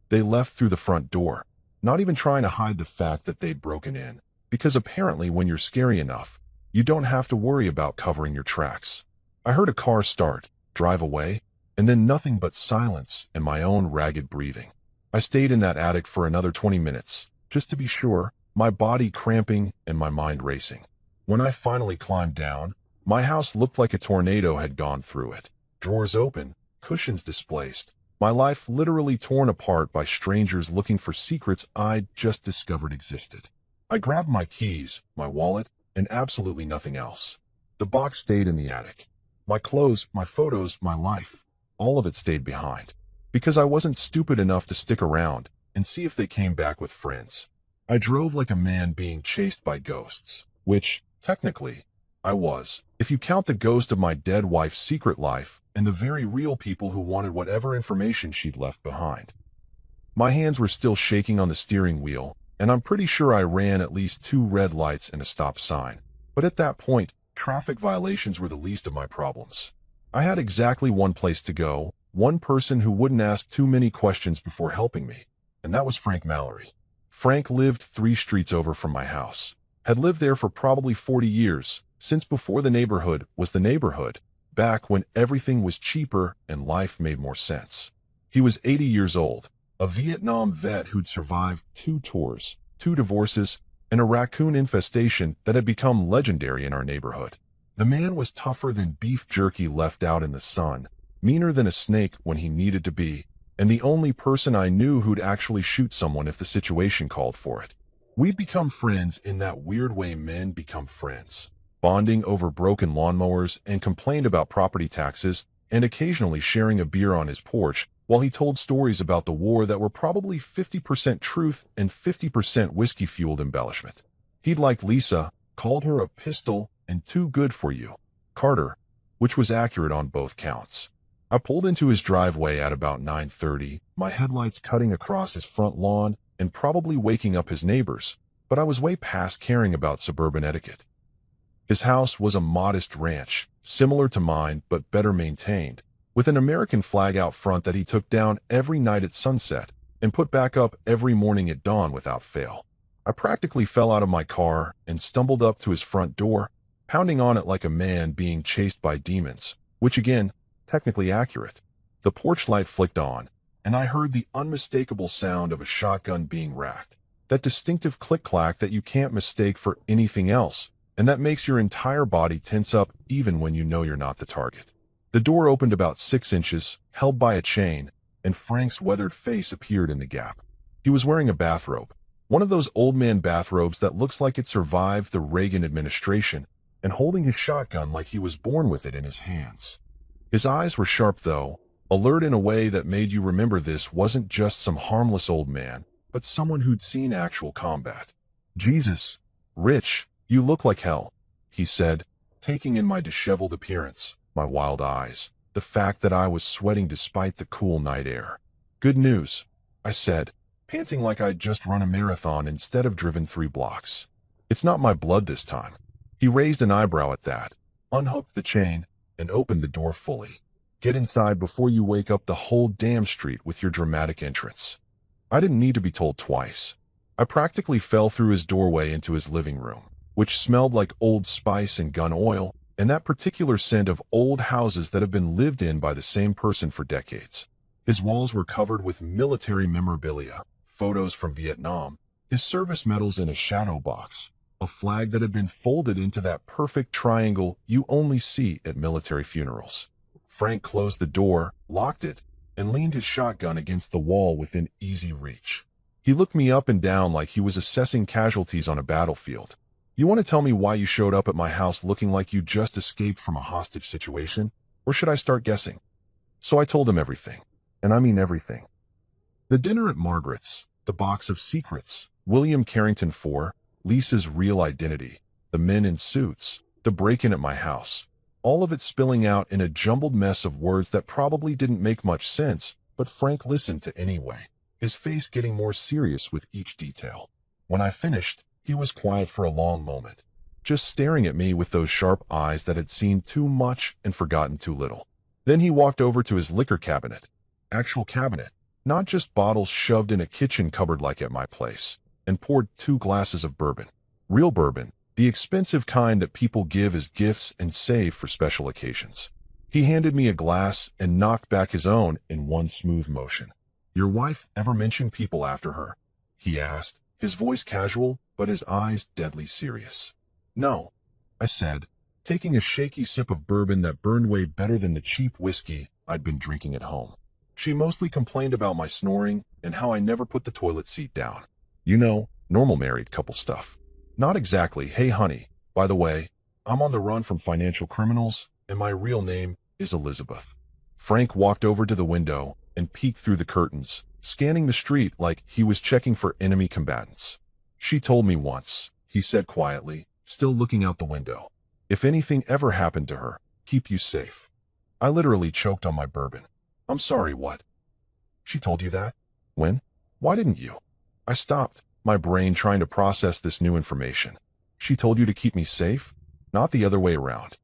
They left through the front door, not even trying to hide the fact that they'd broken in, because apparently when you're scary enough, you don't have to worry about covering your tracks. I heard a car start, drive away, and then nothing but silence and my own ragged breathing. I stayed in that attic for another 20 minutes, just to be sure, my body cramping and my mind racing. When I finally climbed down, my house looked like a tornado had gone through it. Drawers open, cushions displaced, my life literally torn apart by strangers looking for secrets I'd just discovered existed. I grabbed my keys, my wallet, and absolutely nothing else. The box stayed in the attic. My clothes, my photos, my life, all of it stayed behind. Because I wasn't stupid enough to stick around and see if they came back with friends. I drove like a man being chased by ghosts, which, technically, I was, if you count the ghost of my dead wife's secret life and the very real people who wanted whatever information she'd left behind. My hands were still shaking on the steering wheel, and I'm pretty sure I ran at least 2 red lights and a stop sign. But at that point, traffic violations were the least of my problems. I had exactly one place to go, one person who wouldn't ask too many questions before helping me, and that was Frank Mallory. Frank lived 3 streets over from my house, had lived there for probably 40 years, since before the neighborhood was the neighborhood, back when everything was cheaper and life made more sense. He was 80 years old, a Vietnam vet who'd survived 2 tours, 2 divorces, and a raccoon infestation that had become legendary in our neighborhood. The man was tougher than beef jerky left out in the sun, meaner than a snake when he needed to be, and the only person I knew who'd actually shoot someone if the situation called for it. We'd become friends in that weird way men become friends, bonding over broken lawnmowers and complained about property taxes, and occasionally sharing a beer on his porch while he told stories about the war that were probably 50% truth and 50% whiskey-fueled embellishment. He'd liked Lisa, called her a pistol and too good for you, Carter, which was accurate on both counts. I pulled into his driveway at about 9:30, my headlights cutting across his front lawn and probably waking up his neighbors, but I was way past caring about suburban etiquette. His house was a modest ranch, similar to mine but better maintained, with an American flag out front that he took down every night at sunset and put back up every morning at dawn without fail. I practically fell out of my car and stumbled up to his front door, pounding on it like a man being chased by demons, which again, technically accurate. The porch light flicked on, and I heard the unmistakable sound of a shotgun being racked, that distinctive click-clack that you can't mistake for anything else, and that makes your entire body tense up even when you know you're not the target. The door opened about 6 inches, held by a chain, and Frank's weathered face appeared in the gap. He was wearing a bathrobe, one of those old man bathrobes that looks like it survived the Reagan administration, and holding his shotgun like he was born with it in his hands. His eyes were sharp though, alert in a way that made you remember this wasn't just some harmless old man, but someone who'd seen actual combat. "Jesus, Rich, you look like hell," he said, taking in my disheveled appearance, my wild eyes, the fact that I was sweating despite the cool night air. "Good news," I said, panting like I'd just run a marathon instead of driven 3 blocks. "It's not my blood this time." He raised an eyebrow at that, unhooked the chain, and opened the door fully. "Get inside before you wake up the whole damn street with your dramatic entrance." I didn't need to be told twice. I practically fell through his doorway into his living room, which smelled like Old Spice and gun oil, and that particular scent of old houses that have been lived in by the same person for decades. His walls were covered with military memorabilia, photos from Vietnam, his service medals in a shadow box, a flag that had been folded into that perfect triangle you only see at military funerals. Frank closed the door, locked it, and leaned his shotgun against the wall within easy reach. He looked me up and down like he was assessing casualties on a battlefield. "You want to tell me why you showed up at my house looking like you just escaped from a hostage situation? Or should I start guessing?" So I told him everything. And I mean everything. The dinner at Margaret's, the box of secrets, William Carrington 4, Lisa's real identity, the men in suits, the break-in at my house. All of it spilling out in a jumbled mess of words that probably didn't make much sense, but Frank listened to anyway, his face getting more serious with each detail. When I finished, he was quiet for a long moment, just staring at me with those sharp eyes that had seen too much and forgotten too little. Then he walked over to his liquor cabinet. Actual cabinet, not just bottles shoved in a kitchen cupboard like at my place, and poured 2 glasses of bourbon. Real bourbon, the expensive kind that people give as gifts and save for special occasions. He handed me a glass and knocked back his own in one smooth motion. "Your wife ever mention people after her?" he asked, his voice casual, but his eyes deadly serious. "No," I said, taking a shaky sip of bourbon that burned way better than the cheap whiskey I'd been drinking at home. "She mostly complained about my snoring and how I never put the toilet seat down. You know, normal married couple stuff. Not exactly, 'Hey honey, by the way, I'm on the run from financial criminals, and my real name is Elizabeth." Frank walked over to the window and peeked through the curtains, scanning the street like he was checking for enemy combatants. "She told me once," he said quietly, still looking out the window. "If anything ever happened to her, keep you safe." I literally choked on my bourbon. "I'm sorry, what? She told you that? When? Why didn't you?" I stopped, my brain trying to process this new information. "She told you to keep me safe? Not the other way around."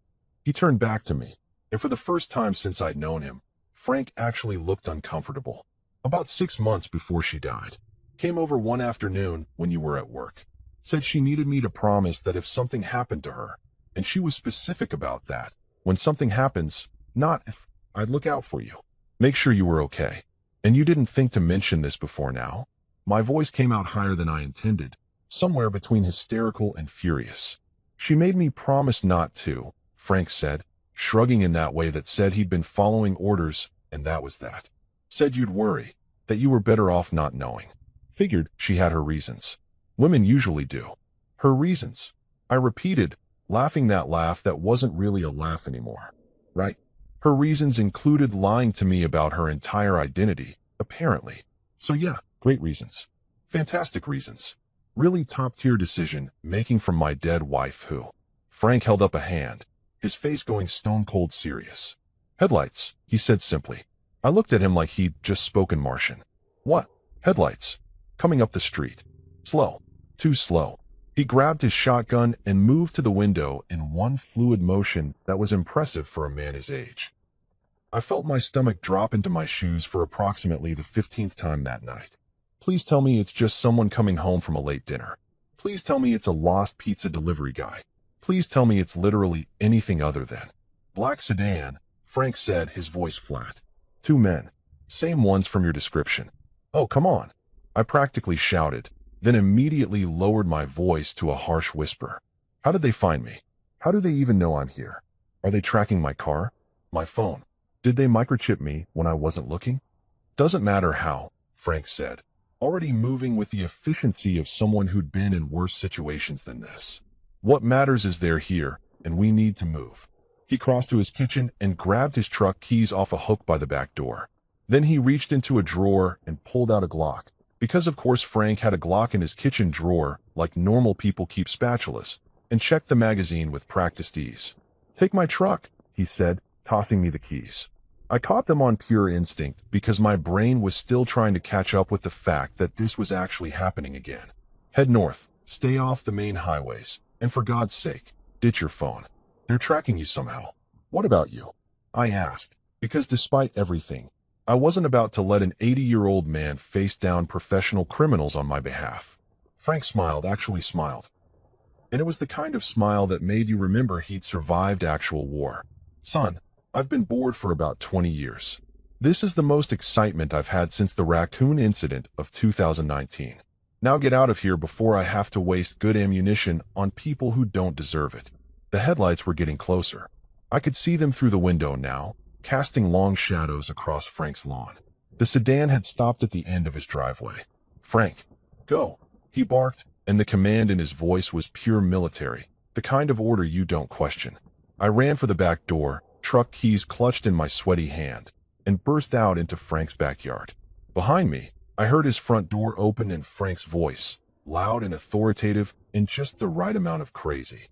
He turned back to me, and for the first time since I'd known him, Frank actually looked uncomfortable. "About 6 months before she died. Came over one afternoon when you were at work. Said she needed me to promise that if something happened to her, and she was specific about that, when something happens, not if, I'd look out for you. Make sure you were okay. And you didn't think to mention this before now?" My voice came out higher than I intended, somewhere between hysterical and furious. "She made me promise not to," Frank said, shrugging in that way that said he'd been following orders, and that was that. "Said you'd worry, that you were better off not knowing. Figured she had her reasons. Women usually do." "Her reasons," I repeated, laughing that laugh that wasn't really a laugh anymore. "Right. Her reasons included lying to me about her entire identity, apparently. So yeah, great reasons. Fantastic reasons. Really top-tier decision making from my dead wife who..." Frank held up a hand, his face going stone-cold serious. "Headlights," he said simply. I looked at him like he'd just spoken Martian. "What? Headlights? Coming up the street. Slow. Too slow." He grabbed his shotgun and moved to the window in one fluid motion that was impressive for a man his age. I felt my stomach drop into my shoes for approximately the 15th time that night. Please tell me it's just someone coming home from a late dinner. Please tell me it's a lost pizza delivery guy. Please tell me it's literally anything other than. "Black sedan," Frank said, his voice flat. "2 men. Same ones from your description." "Oh, come on," I practically shouted, then immediately lowered my voice to a harsh whisper. "How did they find me? How do they even know I'm here? Are they tracking my car? My phone? Did they microchip me when I wasn't looking?" "Doesn't matter how," Frank said, already moving with the efficiency of someone who'd been in worse situations than this. "What matters is they're here, and we need to move." He crossed to his kitchen and grabbed his truck keys off a hook by the back door. Then he reached into a drawer and pulled out a Glock, because of course Frank had a Glock in his kitchen drawer like normal people keep spatulas, and checked the magazine with practiced ease. "Take my truck," he said, tossing me the keys. I caught them on pure instinct because my brain was still trying to catch up with the fact that this was actually happening again. "Head north, stay off the main highways, and for God's sake, ditch your phone. They're tracking you somehow." "What about you?" I asked, because despite everything, I wasn't about to let an 80-year-old man face down professional criminals on my behalf. Frank smiled, actually smiled. And it was the kind of smile that made you remember he'd survived actual war. "Son, I've been bored for about 20 years. This is the most excitement I've had since the raccoon incident of 2019. Now get out of here before I have to waste good ammunition on people who don't deserve it." The headlights were getting closer. I could see them through the window now, casting long shadows across Frank's lawn. The sedan had stopped at the end of his driveway. "Frank, go," he barked, and the command in his voice was pure military, the kind of order you don't question. I ran for the back door, truck keys clutched in my sweaty hand, and burst out into Frank's backyard. Behind me, I heard his front door open and Frank's voice, loud and authoritative, and just the right amount of crazy.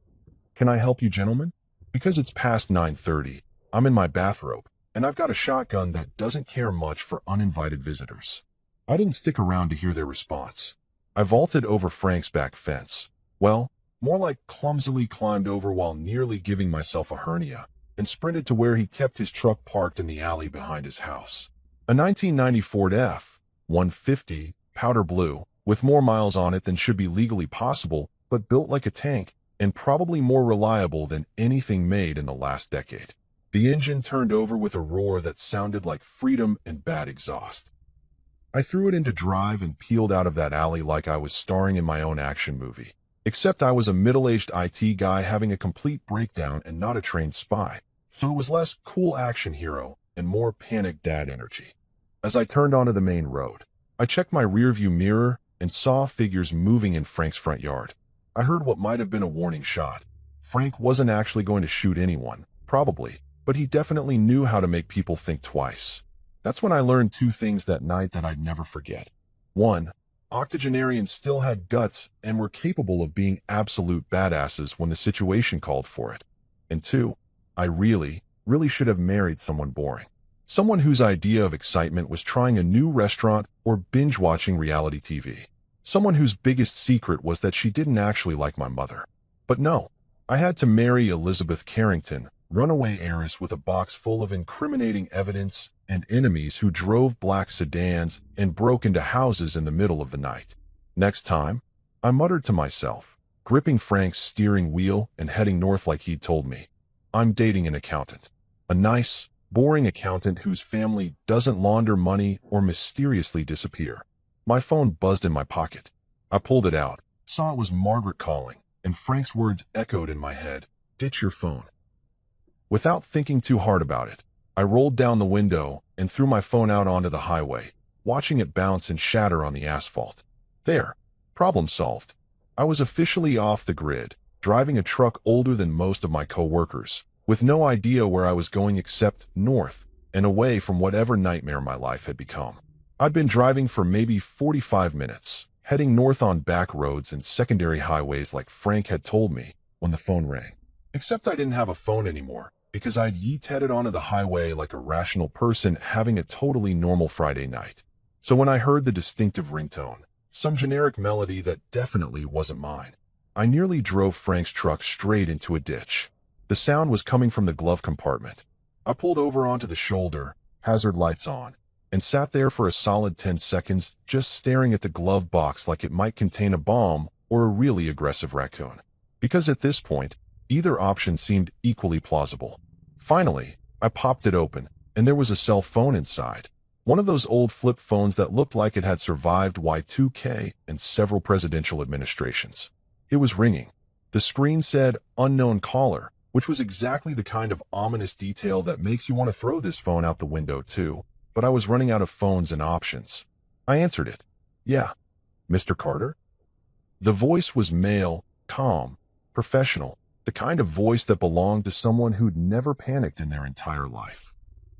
"Can I help you, gentlemen? Because it's past 9:30. I'm in my bathrobe, and I've got a shotgun that doesn't care much for uninvited visitors." I didn't stick around to hear their response. I vaulted over Frank's back fence. Well, more like clumsily climbed over while nearly giving myself a hernia, and sprinted to where he kept his truck parked in the alley behind his house. A 1990 Ford F-150, powder blue, with more miles on it than should be legally possible, but built like a tank, and probably more reliable than anything made in the last decade. The engine turned over with a roar that sounded like freedom and bad exhaust. I threw it into drive and peeled out of that alley like I was starring in my own action movie. Except I was a middle-aged IT guy having a complete breakdown and not a trained spy, so it was less cool action hero and more panicked dad energy. As I turned onto the main road, I checked my rearview mirror and saw figures moving in Frank's front yard. I heard what might have been a warning shot. Frank wasn't actually going to shoot anyone, probably, but he definitely knew how to make people think twice. That's when I learned two things that night that I'd never forget. One, octogenarians still had guts and were capable of being absolute badasses when the situation called for it. And two, I really should have married someone boring. Someone whose idea of excitement was trying a new restaurant or binge-watching reality TV. Someone whose biggest secret was that she didn't actually like my mother. But no, I had to marry Elizabeth Carrington, runaway heiress with a box full of incriminating evidence and enemies who drove black sedans and broke into houses in the middle of the night. Next time, I muttered to myself, gripping Frank's steering wheel and heading north like he'd told me. I'm dating an accountant. A nice, boring accountant whose family doesn't launder money or mysteriously disappear. My phone buzzed in my pocket. I pulled it out, saw it was Margaret calling, and Frank's words echoed in my head, "Ditch your phone." Without thinking too hard about it, I rolled down the window and threw my phone out onto the highway, watching it bounce and shatter on the asphalt. There, problem solved. I was officially off the grid, driving a truck older than most of my co-workers, with no idea where I was going except north and away from whatever nightmare my life had become. I'd been driving for maybe 45 minutes, heading north on back roads and secondary highways like Frank had told me when the phone rang. Except I didn't have a phone anymore, because I'd yeet-headed onto the highway like a rational person having a totally normal Friday night. So when I heard the distinctive ringtone, some generic melody that definitely wasn't mine, I nearly drove Frank's truck straight into a ditch. The sound was coming from the glove compartment. I pulled over onto the shoulder, hazard lights on, and sat there for a solid 10 seconds just staring at the glove box like it might contain a bomb or a really aggressive raccoon. Because at this point, either option seemed equally plausible. Finally, I popped it open, and there was a cell phone inside. One of those old flip phones that looked like it had survived Y2K and several presidential administrations. It was ringing. The screen said, "Unknown caller," which was exactly the kind of ominous detail that makes you want to throw this phone out the window too. But I was running out of phones and options. I answered it. "Yeah, Mr. Carter?" The voice was male, calm, professional, the kind of voice that belonged to someone who'd never panicked in their entire life.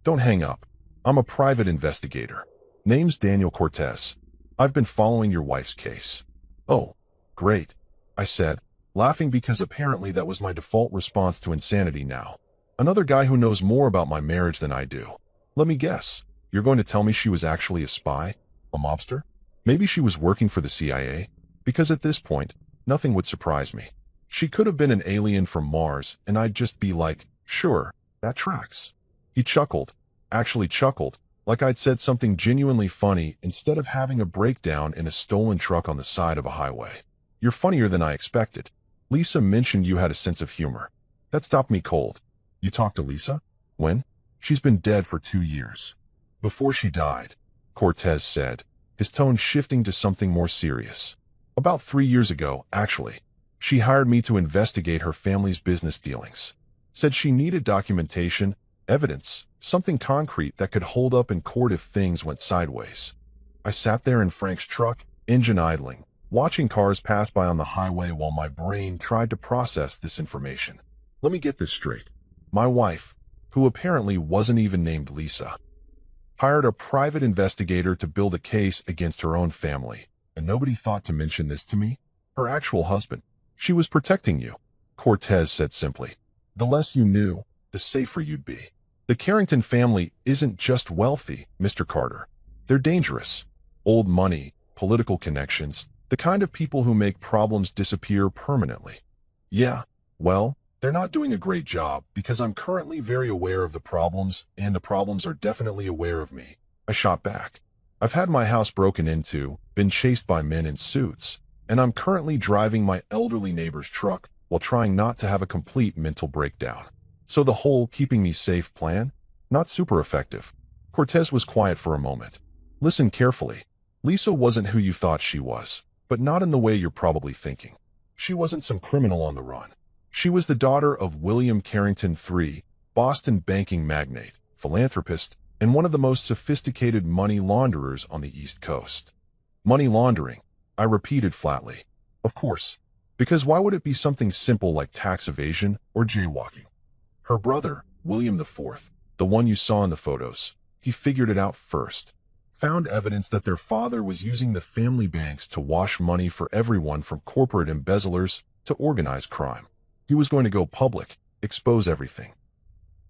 "Don't hang up. I'm a private investigator. Name's Daniel Cortez. I've been following your wife's case." "Oh, great," I said, laughing because apparently that was my default response to insanity now. Another guy who knows more about my marriage than I do. Let me guess. You're going to tell me she was actually a spy? A mobster? Maybe she was working for the CIA? Because at this point, nothing would surprise me. She could have been an alien from Mars, and I'd just be like, sure, that tracks. He chuckled, actually chuckled, like I'd said something genuinely funny instead of having a breakdown in a stolen truck on the side of a highway. "You're funnier than I expected. Lisa mentioned you had a sense of humor. That stopped me cold." "You talked to Lisa? When?" "She's been dead for 2 years. Before she died," Cortez said, his tone shifting to something more serious. "About 3 years ago, actually. She hired me to investigate her family's business dealings. Said she needed documentation, evidence, something concrete that could hold up in court if things went sideways." I sat there in Frank's truck, engine idling, watching cars pass by on the highway while my brain tried to process this information. Let me get this straight. My wife, who apparently wasn't even named Lisa, hired a private investigator to build a case against her own family. And nobody thought to mention this to me? Her actual husband. She was protecting you, Cortez said simply. The less you knew, the safer you'd be. The Carrington family isn't just wealthy, Mr. Carter. They're dangerous. Old money, political connections, the kind of people who make problems disappear permanently. Yeah, well, they're not doing a great job because I'm currently very aware of the problems, and the problems are definitely aware of me. I shot back. I've had my house broken into, been chased by men in suits, and I'm currently driving my elderly neighbor's truck while trying not to have a complete mental breakdown. So the whole keeping me safe plan? Not super effective. Cortez was quiet for a moment. Listen carefully. Lisa wasn't who you thought she was, but not in the way you're probably thinking. She wasn't some criminal on the run. She was the daughter of William Carrington III, Boston banking magnate, philanthropist, and one of the most sophisticated money launderers on the East Coast. Money laundering, I repeated flatly. Of course, because why would it be something simple like tax evasion or jaywalking? Her brother, William IV, the one you saw in the photos, he figured it out first. Found evidence that their father was using the family banks to wash money for everyone from corporate embezzlers to organized crime. He was going to go public, expose everything.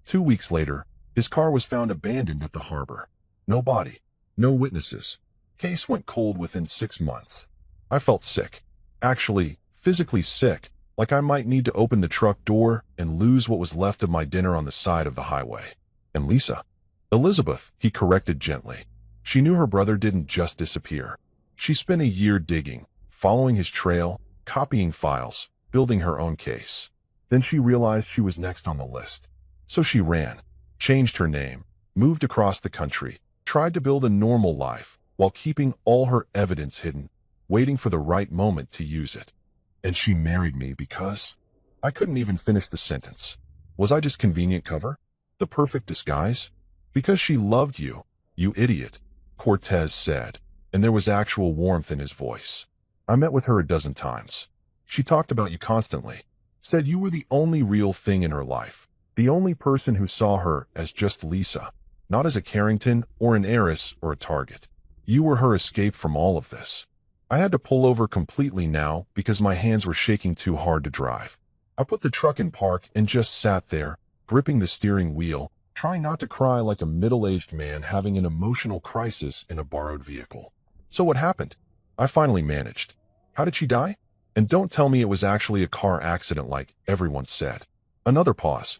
2 weeks later, his car was found abandoned at the harbor. No body, no witnesses. Case went cold within 6 months. I felt sick. Actually, physically sick, like I might need to open the truck door and lose what was left of my dinner on the side of the highway. And Lisa? Elizabeth, he corrected gently. She knew her brother didn't just disappear. She spent a year digging, following his trail, copying files, building her own case. Then she realized she was next on the list. So she ran, changed her name, moved across the country, tried to build a normal life while keeping all her evidence hidden, waiting for the right moment to use it. And she married me because... I couldn't even finish the sentence. Was I just convenient cover? The perfect disguise? Because she loved you, you idiot, Cortez said, and there was actual warmth in his voice. I met with her a dozen times. She talked about you constantly, said you were the only real thing in her life, the only person who saw her as just Lisa, not as a Carrington or an heiress or a target. You were her escape from all of this. I had to pull over completely now because my hands were shaking too hard to drive. I put the truck in park and just sat there, gripping the steering wheel, trying not to cry like a middle-aged man having an emotional crisis in a borrowed vehicle. So what happened? I finally managed. How did she die? And don't tell me it was actually a car accident like everyone said. Another pause.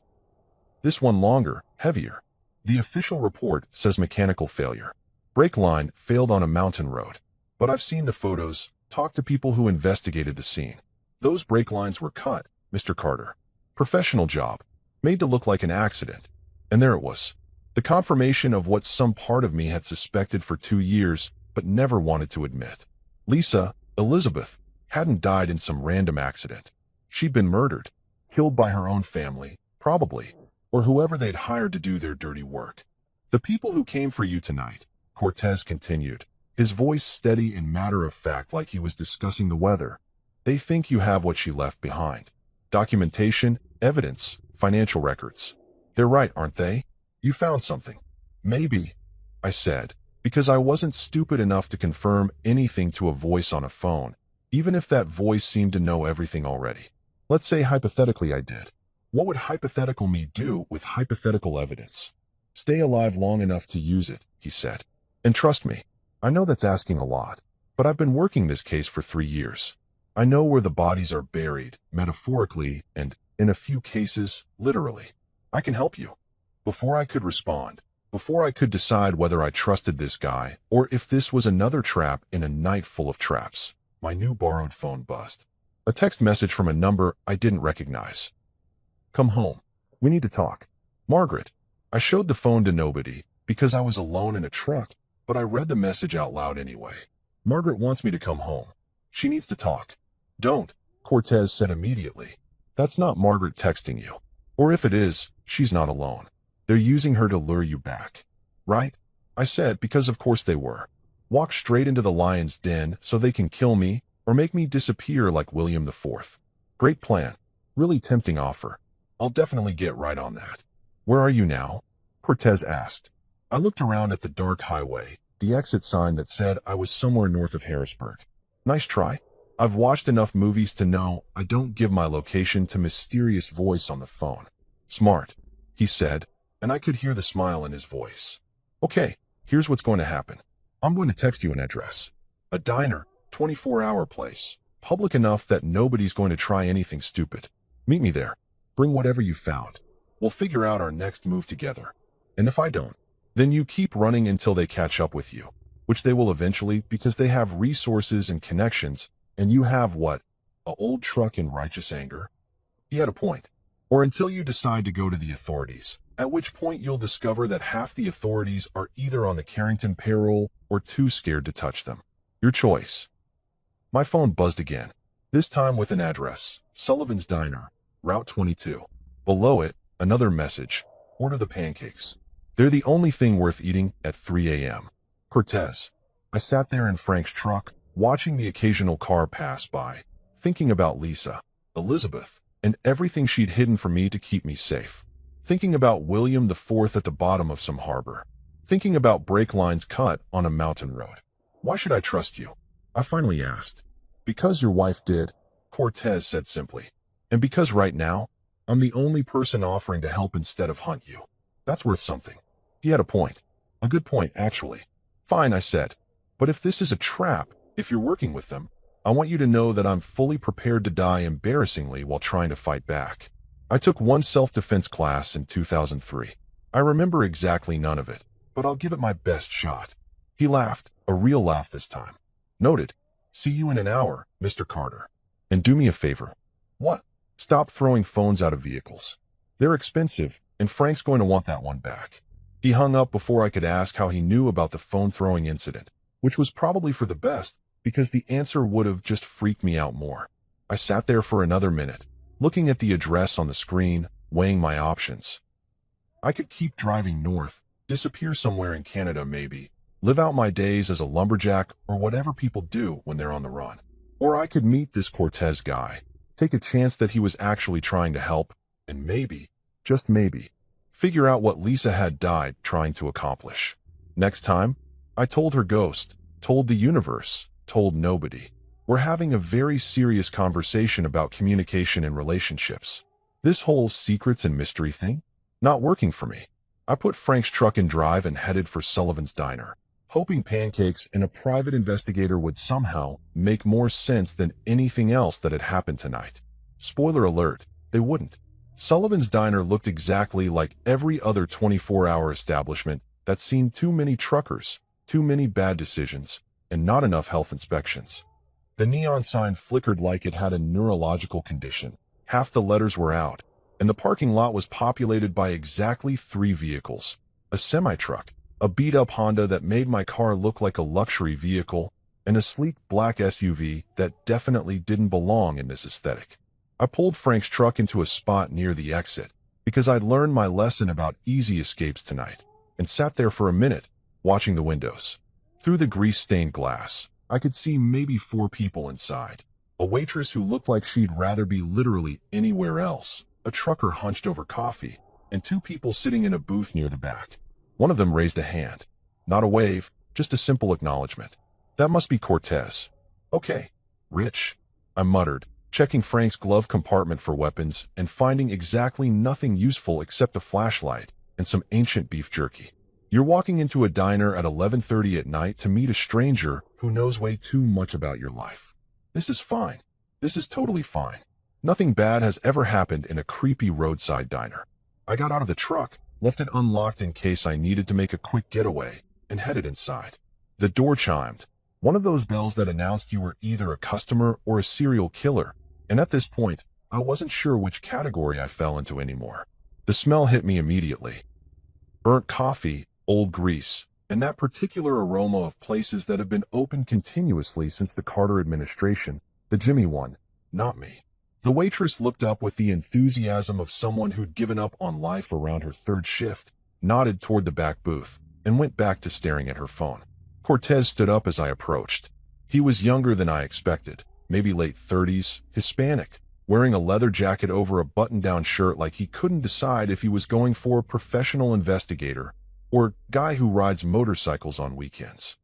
This one longer, heavier. The official report says mechanical failure. Brake line failed on a mountain road. But I've seen the photos, talked to people who investigated the scene. Those brake lines were cut, Mr. Carter. Professional job. Made to look like an accident. And there it was. The confirmation of what some part of me had suspected for 2 years, but never wanted to admit. Lisa, Elizabeth, hadn't died in some random accident. She'd been murdered. Killed by her own family, probably. Or whoever they'd hired to do their dirty work. The people who came for you tonight, Cortez continued, his voice steady and matter-of-fact like he was discussing the weather. They think you have what she left behind. Documentation, evidence, financial records. They're right, aren't they? You found something. Maybe, I said, because I wasn't stupid enough to confirm anything to a voice on a phone, even if that voice seemed to know everything already. Let's say hypothetically I did. What would hypothetical me do with hypothetical evidence? Stay alive long enough to use it, he said. And trust me, I know that's asking a lot, but I've been working this case for 3 years. I know where the bodies are buried, metaphorically, and, in a few cases, literally. I can help you. Before I could respond, before I could decide whether I trusted this guy or if this was another trap in a night full of traps, my new borrowed phone buzzed. A text message from a number I didn't recognize. Come home. We need to talk. Margaret. I showed the phone to nobody because I was alone in a truck, but I read the message out loud anyway. Margaret wants me to come home. She needs to talk. Don't, Cortez said immediately. That's not Margaret texting you. Or if it is, she's not alone. They're using her to lure you back. Right? I said, because of course they were. Walk straight into the lion's den so they can kill me or make me disappear like William IV. Great plan. Really tempting offer. I'll definitely get right on that. Where are you now? Cortez asked. I looked around at the dark highway, the exit sign that said I was somewhere north of Harrisburg. Nice try. I've watched enough movies to know I don't give my location to mysterious voice on the phone. Smart, he said, and I could hear the smile in his voice. Okay, here's what's going to happen. I'm going to text you an address. A diner, 24-hour place, public enough that nobody's going to try anything stupid. Meet me there. Bring whatever you found. We'll figure out our next move together. And if I don't, then you keep running until they catch up with you, which they will eventually because they have resources and connections, and you have what? A old truck in righteous anger? He had a point. Or until you decide to go to the authorities, at which point you'll discover that half the authorities are either on the Carrington payroll or too scared to touch them. Your choice. My phone buzzed again, this time with an address, Sullivan's Diner, Route 22. Below it, another message, order the pancakes. They're the only thing worth eating at 3 a.m. Cortez. I sat there in Frank's truck, watching the occasional car pass by, thinking about Lisa, Elizabeth, and everything she'd hidden from me to keep me safe. Thinking about William IV at the bottom of some harbor. Thinking about brake lines cut on a mountain road. Why should I trust you? I finally asked. Because your wife did, Cortez said simply. And because right now, I'm the only person offering to help instead of hunt you. That's worth something. He had a point. A good point, actually. Fine, I said. But if this is a trap, if you're working with them, I want you to know that I'm fully prepared to die embarrassingly while trying to fight back. I took one self-defense class in 2003. I remember exactly none of it, but I'll give it my best shot. He laughed, a real laugh this time. Noted. See you in an hour, Mr. Carter. And do me a favor. What? Stop throwing phones out of vehicles. They're expensive, and Frank's going to want that one back. He hung up before I could ask how he knew about the phone-throwing incident, which was probably for the best, because the answer would have just freaked me out more. I sat there for another minute, looking at the address on the screen, weighing my options. I could keep driving north, disappear somewhere in Canada maybe, live out my days as a lumberjack or whatever people do when they're on the run. Or I could meet this Cortez guy, take a chance that he was actually trying to help, and maybe, just maybe, figure out what Lisa had died trying to accomplish. Next time, I told her ghost, told the universe, told nobody. We're having a very serious conversation about communication and relationships. This whole secrets and mystery thing? Not working for me. I put Frank's truck in drive and headed for Sullivan's Diner, hoping pancakes and a private investigator would somehow make more sense than anything else that had happened tonight. Spoiler alert, they wouldn't. Sullivan's Diner looked exactly like every other 24-hour establishment that's seen too many truckers, too many bad decisions, and not enough health inspections. The neon sign flickered like it had a neurological condition. Half the letters were out, and the parking lot was populated by exactly 3 vehicles. A semi-truck, a beat-up Honda that made my car look like a luxury vehicle, and a sleek black SUV that definitely didn't belong in this aesthetic. I pulled Frank's truck into a spot near the exit, because I'd learned my lesson about easy escapes tonight, and sat there for a minute, watching the windows. Through the grease-stained glass, I could see maybe 4 people inside. A waitress who looked like she'd rather be literally anywhere else, a trucker hunched over coffee, and 2 people sitting in a booth near the back. One of them raised a hand. Not a wave, just a simple acknowledgement. That must be Cortez. Okay. Rich, I muttered, checking Frank's glove compartment for weapons and finding exactly nothing useful except a flashlight and some ancient beef jerky. You're walking into a diner at 11:30 at night to meet a stranger who knows way too much about your life. This is fine. This is totally fine. Nothing bad has ever happened in a creepy roadside diner. I got out of the truck, left it unlocked in case I needed to make a quick getaway, and headed inside. The door chimed, one of those bells that announced you were either a customer or a serial killer, and at this point, I wasn't sure which category I fell into anymore. The smell hit me immediately. Burnt coffee, old grease, and that particular aroma of places that have been open continuously since the Carter administration, the Jimmy one, not me. The waitress looked up with the enthusiasm of someone who'd given up on life around her 3rd shift, nodded toward the back booth, and went back to staring at her phone. Cortez stood up as I approached. He was younger than I expected, maybe late 30s, Hispanic, wearing a leather jacket over a button-down shirt like he couldn't decide if he was going for a professional investigator or guy who rides motorcycles on weekends.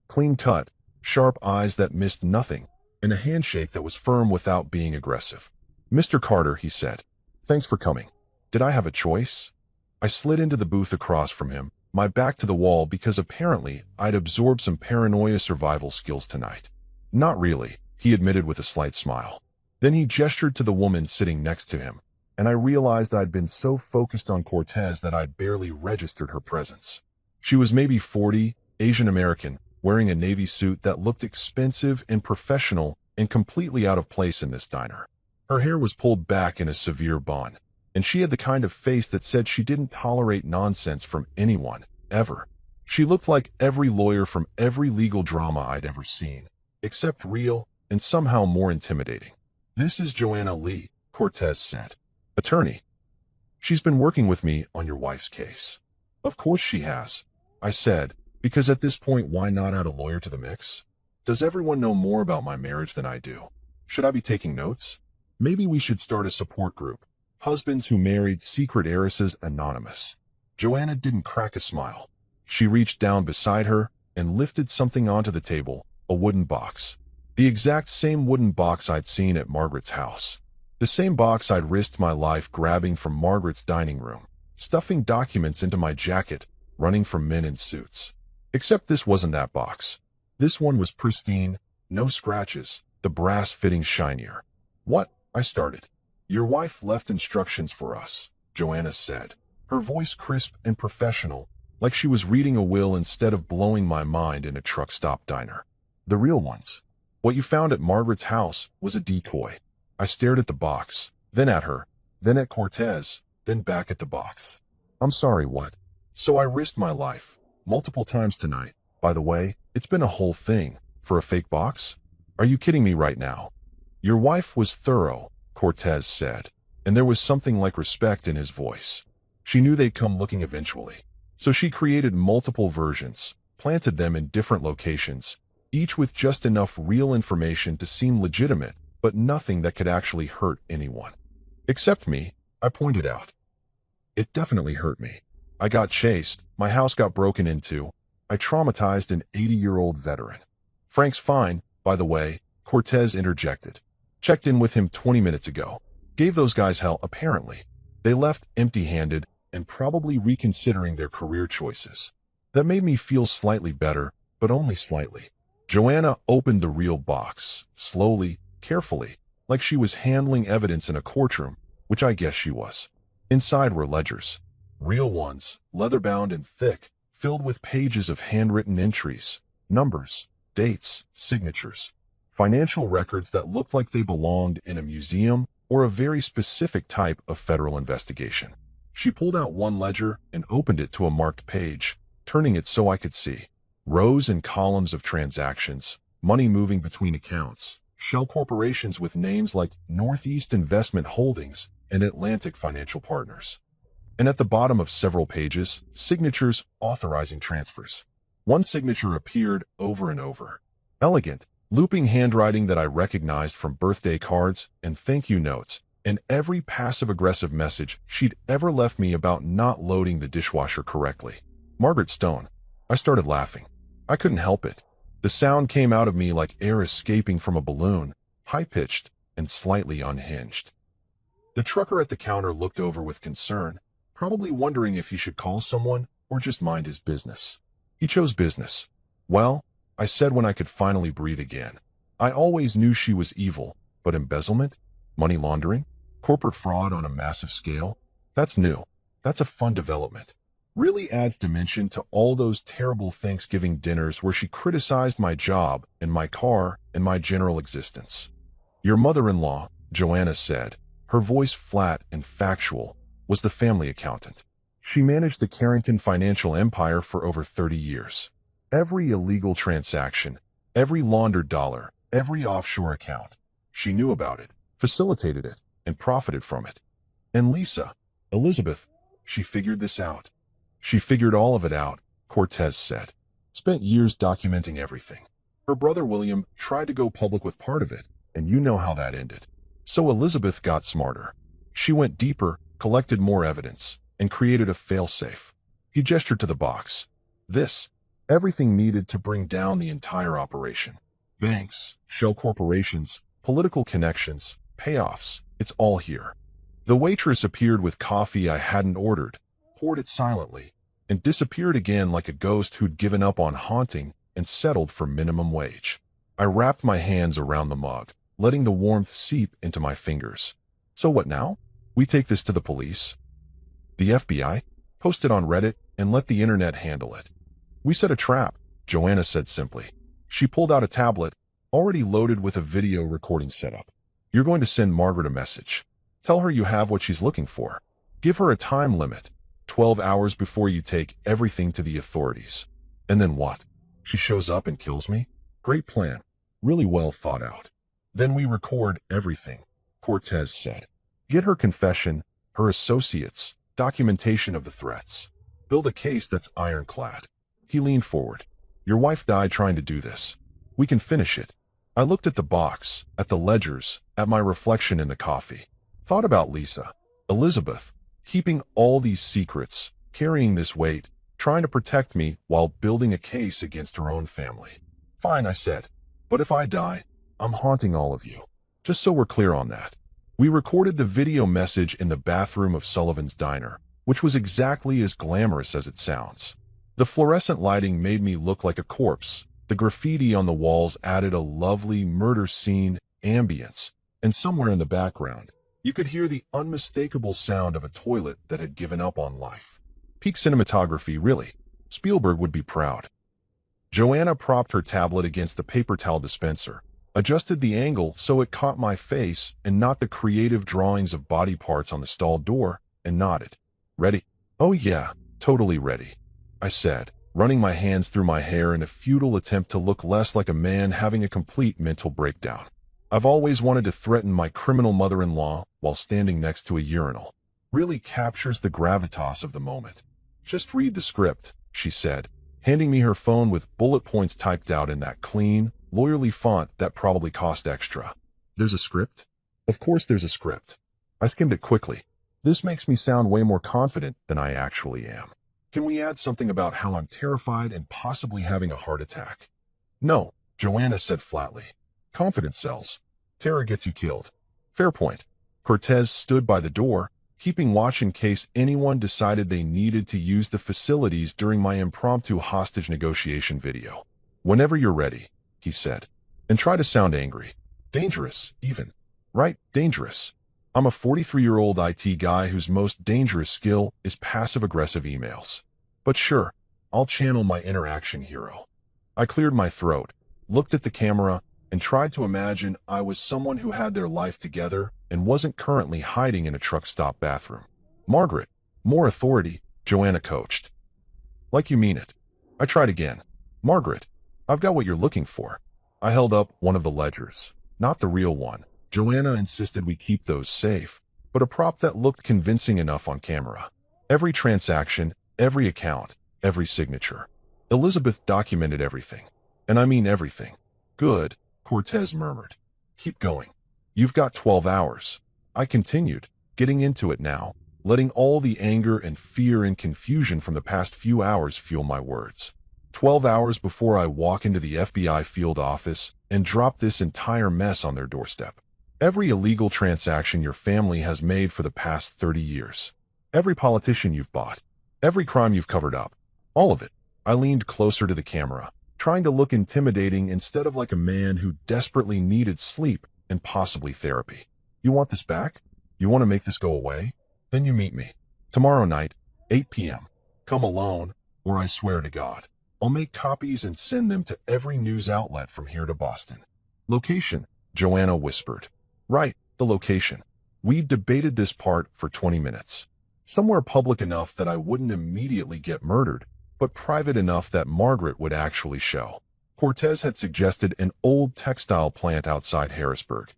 Clean cut, sharp eyes that missed nothing, and a handshake that was firm without being aggressive. "Mr. Carter," he said, "thanks for coming. Did I have a choice?" I slid into the booth across from him, my back to the wall because apparently I'd absorbed some paranoia survival skills tonight. "Not really," he admitted with a slight smile. Then he gestured to the woman sitting next to him, and I realized I'd been so focused on Cortez that I'd barely registered her presence. She was maybe 40, Asian American, wearing a navy suit that looked expensive and professional and completely out of place in this diner. Her hair was pulled back in a severe bun, and she had the kind of face that said she didn't tolerate nonsense from anyone, ever. She looked like every lawyer from every legal drama I'd ever seen, except real and somehow more intimidating. "This is Joanna Lee," Cortez said. "Attorney. She's been working with me on your wife's case." "Of course she has," I said, because at this point, why not add a lawyer to the mix? Does everyone know more about my marriage than I do? Should I be taking notes? Maybe we should start a support group. Husbands who married secret heiresses Anonymous. Joanna didn't crack a smile. She reached down beside her and lifted something onto the table, a wooden box. The exact same wooden box I'd seen at Margaret's house. The same box I'd risked my life grabbing from Margaret's dining room, stuffing documents into my jacket, running from men in suits. Except this wasn't that box. This one was pristine, no scratches, the brass fitting shinier. "What?" I started. "Your wife left instructions for us," Joanna said, her voice crisp and professional, like she was reading a will instead of blowing my mind in a truck stop diner. "The real ones. What you found at Margaret's house was a decoy." I stared at the box, then at her, then at Cortez, then back at the box. "I'm sorry, what?" "So I risked my life, multiple times tonight. By the way, it's been a whole thing, for a fake box? Are you kidding me right now?" "Your wife was thorough," Cortez said, and there was something like respect in his voice. She knew they'd come looking eventually. So she created multiple versions, planted them in different locations, each with just enough real information to seem legitimate, but nothing that could actually hurt anyone. "Except me," I pointed out. "It definitely hurt me. I got chased, my house got broken into, I traumatized an 80-year-old veteran." "Frank's fine, by the way," Cortez interjected. "Checked in with him 20 minutes ago. Gave those guys hell, apparently. They left empty-handed and probably reconsidering their career choices." That made me feel slightly better, but only slightly. Joanna opened the real box, slowly, carefully, like she was handling evidence in a courtroom, which I guess she was. Inside were ledgers. Real ones, leather-bound and thick, filled with pages of handwritten entries, numbers, dates, signatures. Financial records that looked like they belonged in a museum or a very specific type of federal investigation. She pulled out one ledger and opened it to a marked page, turning it so I could see. Rows and columns of transactions, money moving between accounts, shell corporations with names like Northeast Investment Holdings and Atlantic Financial Partners. And at the bottom of several pages, signatures authorizing transfers. One signature appeared over and over. Elegant, looping handwriting that I recognized from birthday cards and thank you notes, and every passive-aggressive message she'd ever left me about not loading the dishwasher correctly. Margaret Stone. I started laughing. I couldn't help it. The sound came out of me like air escaping from a balloon, high-pitched and slightly unhinged. The trucker at the counter looked over with concern, probably wondering if he should call someone or just mind his business. He chose business. "Well," I said when I could finally breathe again. "I always knew she was evil, but embezzlement? Money laundering? Corporate fraud on a massive scale? That's new. That's a fun development. Really adds dimension to all those terrible Thanksgiving dinners where she criticized my job and my car and my general existence." "Your mother-in-law," Joanna said, her voice flat and factual, was the family accountant. She managed the Carrington financial empire for over 30 years. Every illegal transaction, every laundered dollar, every offshore account. She knew about it, facilitated it, and profited from it. And Lisa, Elizabeth, she figured this out. "She figured all of it out," Cortez said. "Spent years documenting everything. Her brother William tried to go public with part of it, and you know how that ended. So Elizabeth got smarter. She went deeper, collected more evidence, and created a failsafe." He gestured to the box. This, everything needed to bring down the entire operation. Banks, shell corporations, political connections, payoffs, it's all here. The waitress appeared with coffee I hadn't ordered, poured it silently, and disappeared again like a ghost who'd given up on haunting and settled for minimum wage. I wrapped my hands around the mug, letting the warmth seep into my fingers. So what now? We take this to the police? The FBI? Post it on Reddit and let the internet handle it. We set a trap, Joanna said simply. She pulled out a tablet, already loaded with a video recording setup. You're going to send Margaret a message. Tell her you have what she's looking for. Give her a time limit, 12 hours before you take everything to the authorities. And then what? She shows up and kills me? Great plan. Really well thought out. Then we record everything, Cortez said. Get her confession, her associates, documentation of the threats. Build a case that's ironclad. He leaned forward. Your wife died trying to do this. We can finish it. I looked at the box, at the ledgers, at my reflection in the coffee. Thought about Lisa, Elizabeth, keeping all these secrets, carrying this weight, trying to protect me while building a case against her own family. Fine, I said. But if I die, I'm haunting all of you. Just so we're clear on that. We recorded the video message in the bathroom of Sullivan's Diner, which was exactly as glamorous as it sounds. The fluorescent lighting made me look like a corpse. The graffiti on the walls added a lovely murder scene ambience, and somewhere in the background, you could hear the unmistakable sound of a toilet that had given up on life. Peak cinematography, really. Spielberg would be proud. Joanna propped her tablet against the paper towel dispenser, adjusted the angle so it caught my face and not the creative drawings of body parts on the stall door, and nodded. Ready? Oh yeah, totally ready, I said, running my hands through my hair in a futile attempt to look less like a man having a complete mental breakdown. I've always wanted to threaten my criminal mother-in-law while standing next to a urinal. Really captures the gravitas of the moment. Just read the script, she said, handing me her phone with bullet points typed out in that clean, lawyerly font that probably cost extra. There's a script? Of course there's a script. I skimmed it quickly. This makes me sound way more confident than I actually am. Can we add something about how I'm terrified and possibly having a heart attack? No, Joanna said flatly. Confidence sells. Terror gets you killed. Fair point. Cortez stood by the door, keeping watch in case anyone decided they needed to use the facilities during my impromptu hostage negotiation video. Whenever you're ready, he said. And try to sound angry. Dangerous, even. Right, dangerous. I'm a 43-year-old IT guy whose most dangerous skill is passive-aggressive emails. But sure, I'll channel my interaction hero. I cleared my throat, looked at the camera, and tried to imagine I was someone who had their life together and wasn't currently hiding in a truck stop bathroom. Margaret, more authority, Joanna coached. Like you mean it. I tried again. Margaret, I've got what you're looking for. I held up one of the ledgers. Not the real one. Joanna insisted we keep those safe, but a prop that looked convincing enough on camera. Every transaction, every account, every signature. Elizabeth documented everything. And I mean everything. Good, Cortez murmured. Keep going. You've got 12 hours. I continued, getting into it now, letting all the anger and fear and confusion from the past few hours fuel my words. 12 hours before I walk into the FBI field office and drop this entire mess on their doorstep. Every illegal transaction your family has made for the past 30 years. Every politician you've bought. Every crime you've covered up. All of it. I leaned closer to the camera, trying to look intimidating instead of like a man who desperately needed sleep and possibly therapy. You want this back? You want to make this go away? Then you meet me. Tomorrow night, 8 p.m. Come alone, or I swear to God, I'll make copies and send them to every news outlet from here to Boston. Location, Joanna whispered. Right, the location. We debated this part for 20 minutes. Somewhere public enough that I wouldn't immediately get murdered, but private enough that Margaret would actually show. Cortez had suggested an old textile plant outside Harrisburg.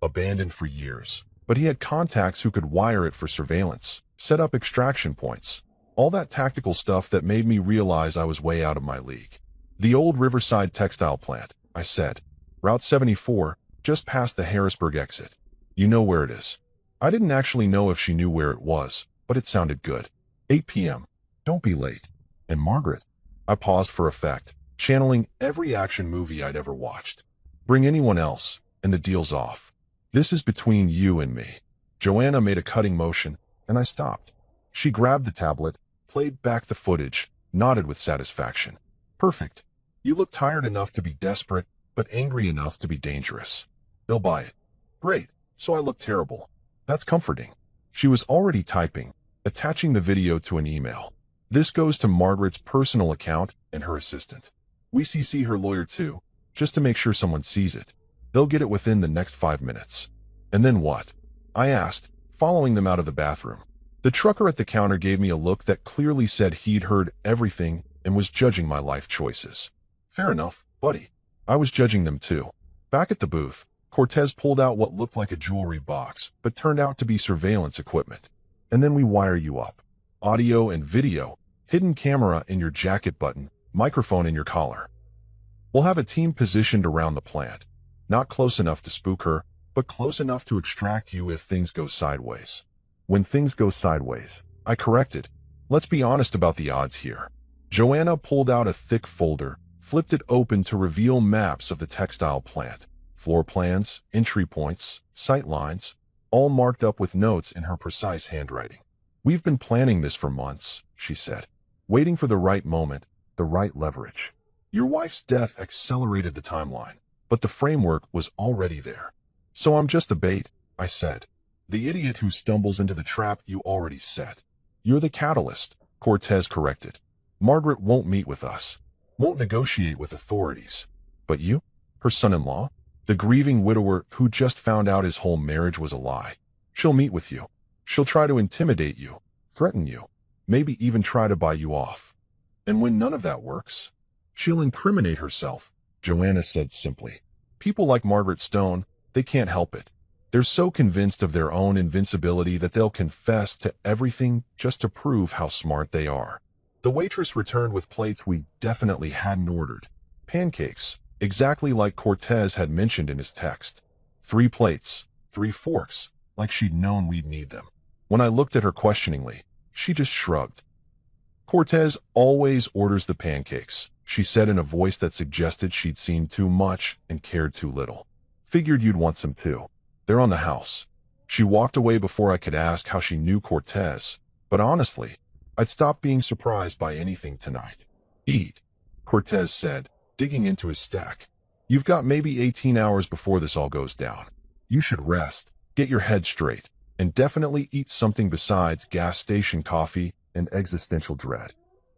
Abandoned for years, but he had contacts who could wire it for surveillance, set up extraction points, all that tactical stuff that made me realize I was way out of my league. The old Riverside textile plant, I said. Route 74, just past the Harrisburg exit. You know where it is. I didn't actually know if she knew where it was, but it sounded good. 8 p.m. Don't be late. And Margaret. I paused for effect, channeling every action movie I'd ever watched. Bring anyone else, and the deal's off. This is between you and me. Joanna made a cutting motion, and I stopped. She grabbed the tablet, played back the footage, nodded with satisfaction. Perfect. You look tired enough to be desperate, but angry enough to be dangerous. They'll buy it. Great. So I look terrible. That's comforting. She was already typing, attaching the video to an email. This goes to Margaret's personal account and her assistant. We CC her lawyer too, just to make sure someone sees it. They'll get it within the next 5 minutes. And then what? I asked, following them out of the bathroom. The trucker at the counter gave me a look that clearly said he'd heard everything and was judging my life choices. Fair enough, buddy. I was judging them too. Back at the booth, Cortez pulled out what looked like a jewelry box, but turned out to be surveillance equipment. And then we wire you up. Audio and video, hidden camera in your jacket button, microphone in your collar. We'll have a team positioned around the plant. Not close enough to spook her, but close enough to extract you if things go sideways. When things go sideways, I corrected. Let's be honest about the odds here. Joanna pulled out a thick folder, flipped it open to reveal maps of the textile plant. Floor plans, entry points, sight lines, all marked up with notes in her precise handwriting. We've been planning this for months, she said, waiting for the right moment, the right leverage. Your wife's death accelerated the timeline, but the framework was already there. So I'm just the bait, I said. The idiot who stumbles into the trap you already set. You're the catalyst, Cortez corrected. Margaret won't meet with us, won't negotiate with authorities. But you? Her son-in-law? The grieving widower who just found out his whole marriage was a lie. She'll meet with you. She'll try to intimidate you, threaten you, maybe even try to buy you off. And when none of that works, she'll incriminate herself, Joanna said simply. People like Margaret Stone, they can't help it. They're so convinced of their own invincibility that they'll confess to everything just to prove how smart they are. The waitress returned with plates we definitely hadn't ordered. Pancakes, exactly like Cortez had mentioned in his text. 3 plates, 3 forks, like she'd known we'd need them. When I looked at her questioningly, she just shrugged. Cortez always orders the pancakes, she said in a voice that suggested she'd seen too much and cared too little. Figured you'd want some too. They're on the house. She walked away before I could ask how she knew Cortez, but honestly, I'd stopped being surprised by anything tonight. Eat, Cortez said, digging into his stack. You've got maybe 18 hours before this all goes down. You should rest, get your head straight, and definitely eat something besides gas station coffee and existential dread.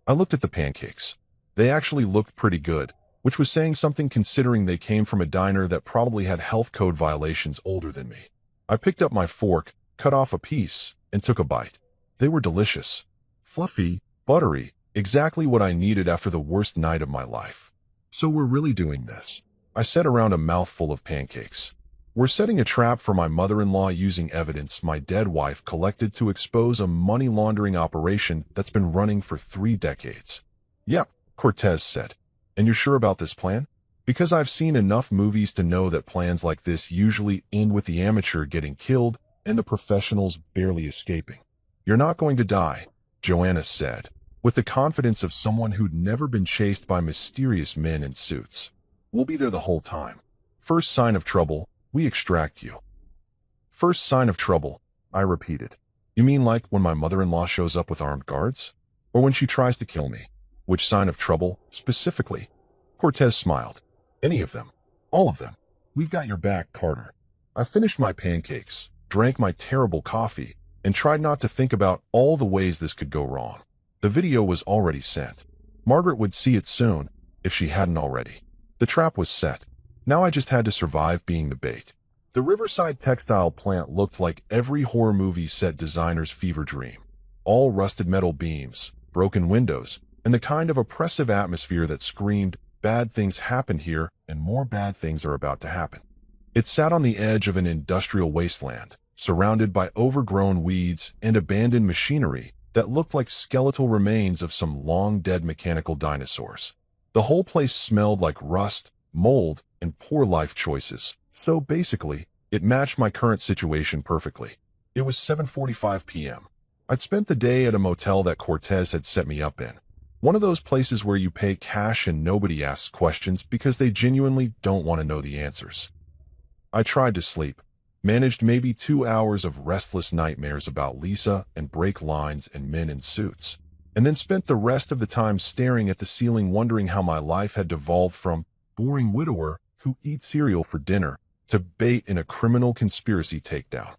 I looked at the pancakes. They actually looked pretty good, which was saying something considering they came from a diner that probably had health code violations older than me. I picked up my fork, cut off a piece, and took a bite. They were delicious. Fluffy, buttery, exactly what I needed after the worst night of my life. So we're really doing this, I said around a mouthful of pancakes. We're setting a trap for my mother-in-law using evidence my dead wife collected to expose a money laundering operation that's been running for 3 decades. Yep, Cortez said. And you're sure about this plan? Because I've seen enough movies to know that plans like this usually end with the amateur getting killed and the professionals barely escaping. You're not going to die, Joanna said, with the confidence of someone who'd never been chased by mysterious men in suits. We'll be there the whole time. First sign of trouble, we extract you. First sign of trouble, I repeated. You mean like when my mother-in-law shows up with armed guards? Or when she tries to kill me? Which sign of trouble, specifically? Cortez smiled. Any of them. All of them. We've got your back, Carter. I finished my pancakes, drank my terrible coffee, and tried not to think about all the ways this could go wrong. The video was already sent. Margaret would see it soon, if she hadn't already. The trap was set. Now I just had to survive being the bait. The Riverside textile plant looked like every horror movie set designer's fever dream. All rusted metal beams, broken windows, and the kind of oppressive atmosphere that screamed, bad things happened here and more bad things are about to happen. It sat on the edge of an industrial wasteland, surrounded by overgrown weeds and abandoned machinery that looked like skeletal remains of some long-dead mechanical dinosaurs. The whole place smelled like rust, mold, and poor life choices, so basically, it matched my current situation perfectly. It was 7:45 p.m. I'd spent the day at a motel that Cortez had set me up in. One of those places where you pay cash and nobody asks questions because they genuinely don't want to know the answers. I tried to sleep, managed maybe 2 hours of restless nightmares about Lisa and break lines and men in suits, and then spent the rest of the time staring at the ceiling wondering how my life had devolved from boring widower who eats cereal for dinner to bait in a criminal conspiracy takedown.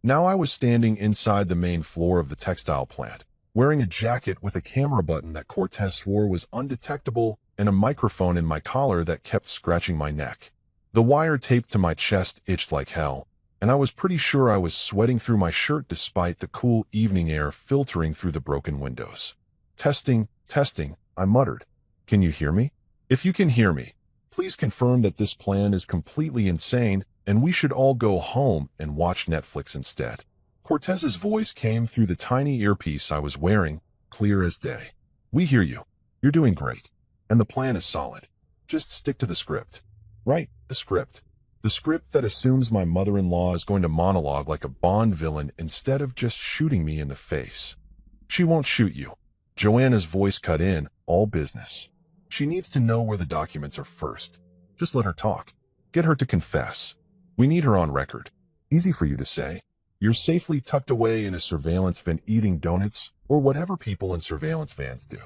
Now I was standing inside the main floor of the textile plant, wearing a jacket with a camera button that Cortez swore was undetectable and a microphone in my collar that kept scratching my neck. The wire taped to my chest itched like hell, and I was pretty sure I was sweating through my shirt despite the cool evening air filtering through the broken windows. Testing, testing, I muttered. Can you hear me? If you can hear me, please confirm that this plan is completely insane and we should all go home and watch Netflix instead. Cortez's voice came through the tiny earpiece I was wearing, clear as day. We hear you. You're doing great. And the plan is solid. Just stick to the script. Right, the script. The script that assumes my mother-in-law is going to monologue like a Bond villain instead of just shooting me in the face. She won't shoot you. Joanna's voice cut in, all business. She needs to know where the documents are first. Just let her talk. Get her to confess. We need her on record. Easy for you to say. You're safely tucked away in a surveillance van eating donuts or whatever people in surveillance vans do.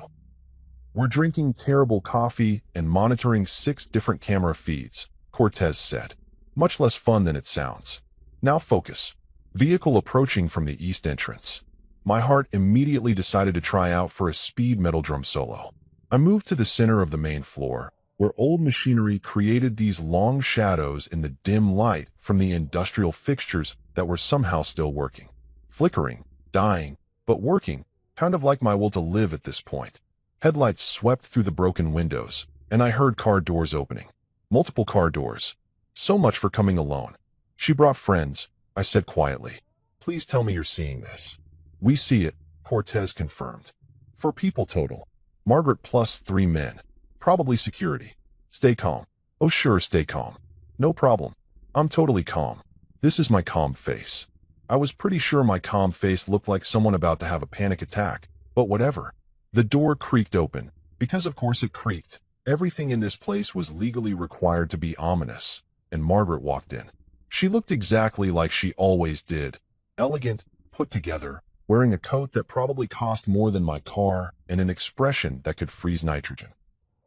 We're drinking terrible coffee and monitoring 6 different camera feeds, Cortez said. Much less fun than it sounds. Now focus. Vehicle approaching from the east entrance. My heart immediately decided to try out for a speed metal drum solo. I moved to the center of the main floor, where old machinery created these long shadows in the dim light from the industrial fixtures that were somehow still working. Flickering, dying, but working, kind of like my will to live at this point. Headlights swept through the broken windows, and I heard car doors opening. Multiple car doors. So much for coming alone. She brought friends, I said quietly. Please tell me you're seeing this. We see it, Cortez confirmed. 4 people total. Margaret plus 3 men. Probably security. Stay calm. Oh sure, stay calm. No problem. I'm totally calm. This is my calm face. I was pretty sure my calm face looked like someone about to have a panic attack, but whatever. The door creaked open, because of course it creaked. Everything in this place was legally required to be ominous, and Margaret walked in. She looked exactly like she always did. Elegant, put together, wearing a coat that probably cost more than my car, and an expression that could freeze nitrogen.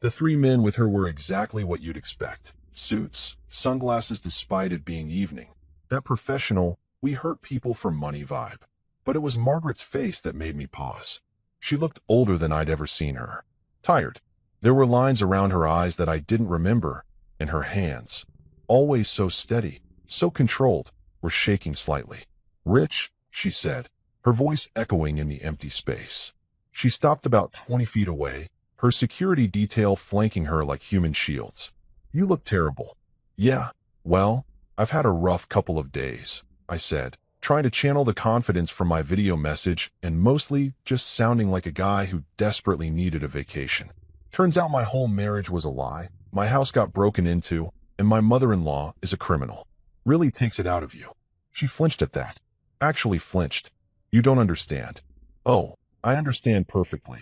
The 3 men with her were exactly what you'd expect. Suits, sunglasses despite it being evening. That professional, we hurt people for money vibe. But it was Margaret's face that made me pause. She looked older than I'd ever seen her. Tired. There were lines around her eyes that I didn't remember, and her hands, always so steady, so controlled, were shaking slightly. Rich, she said, her voice echoing in the empty space. She stopped about 20 feet away, her security detail flanking her like human shields. You look terrible. Yeah, well, I've had a rough couple of days, I said, trying to channel the confidence from my video message and mostly just sounding like a guy who desperately needed a vacation. Turns out my whole marriage was a lie, my house got broken into, and my mother-in-law is a criminal. Really takes it out of you. She flinched at that. Actually flinched. You don't understand. Oh, I understand perfectly.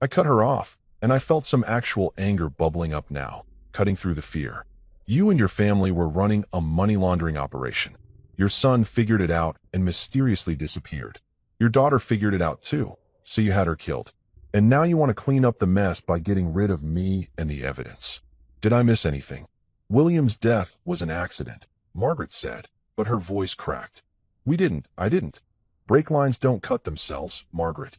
I cut her off, and I felt some actual anger bubbling up now, cutting through the fear. You and your family were running a money laundering operation. Your son figured it out and mysteriously disappeared. Your daughter figured it out too, so you had her killed. And now you want to clean up the mess by getting rid of me and the evidence. Did I miss anything? William's death was an accident, Margaret said, but her voice cracked. I didn't. Brake lines don't cut themselves, Margaret.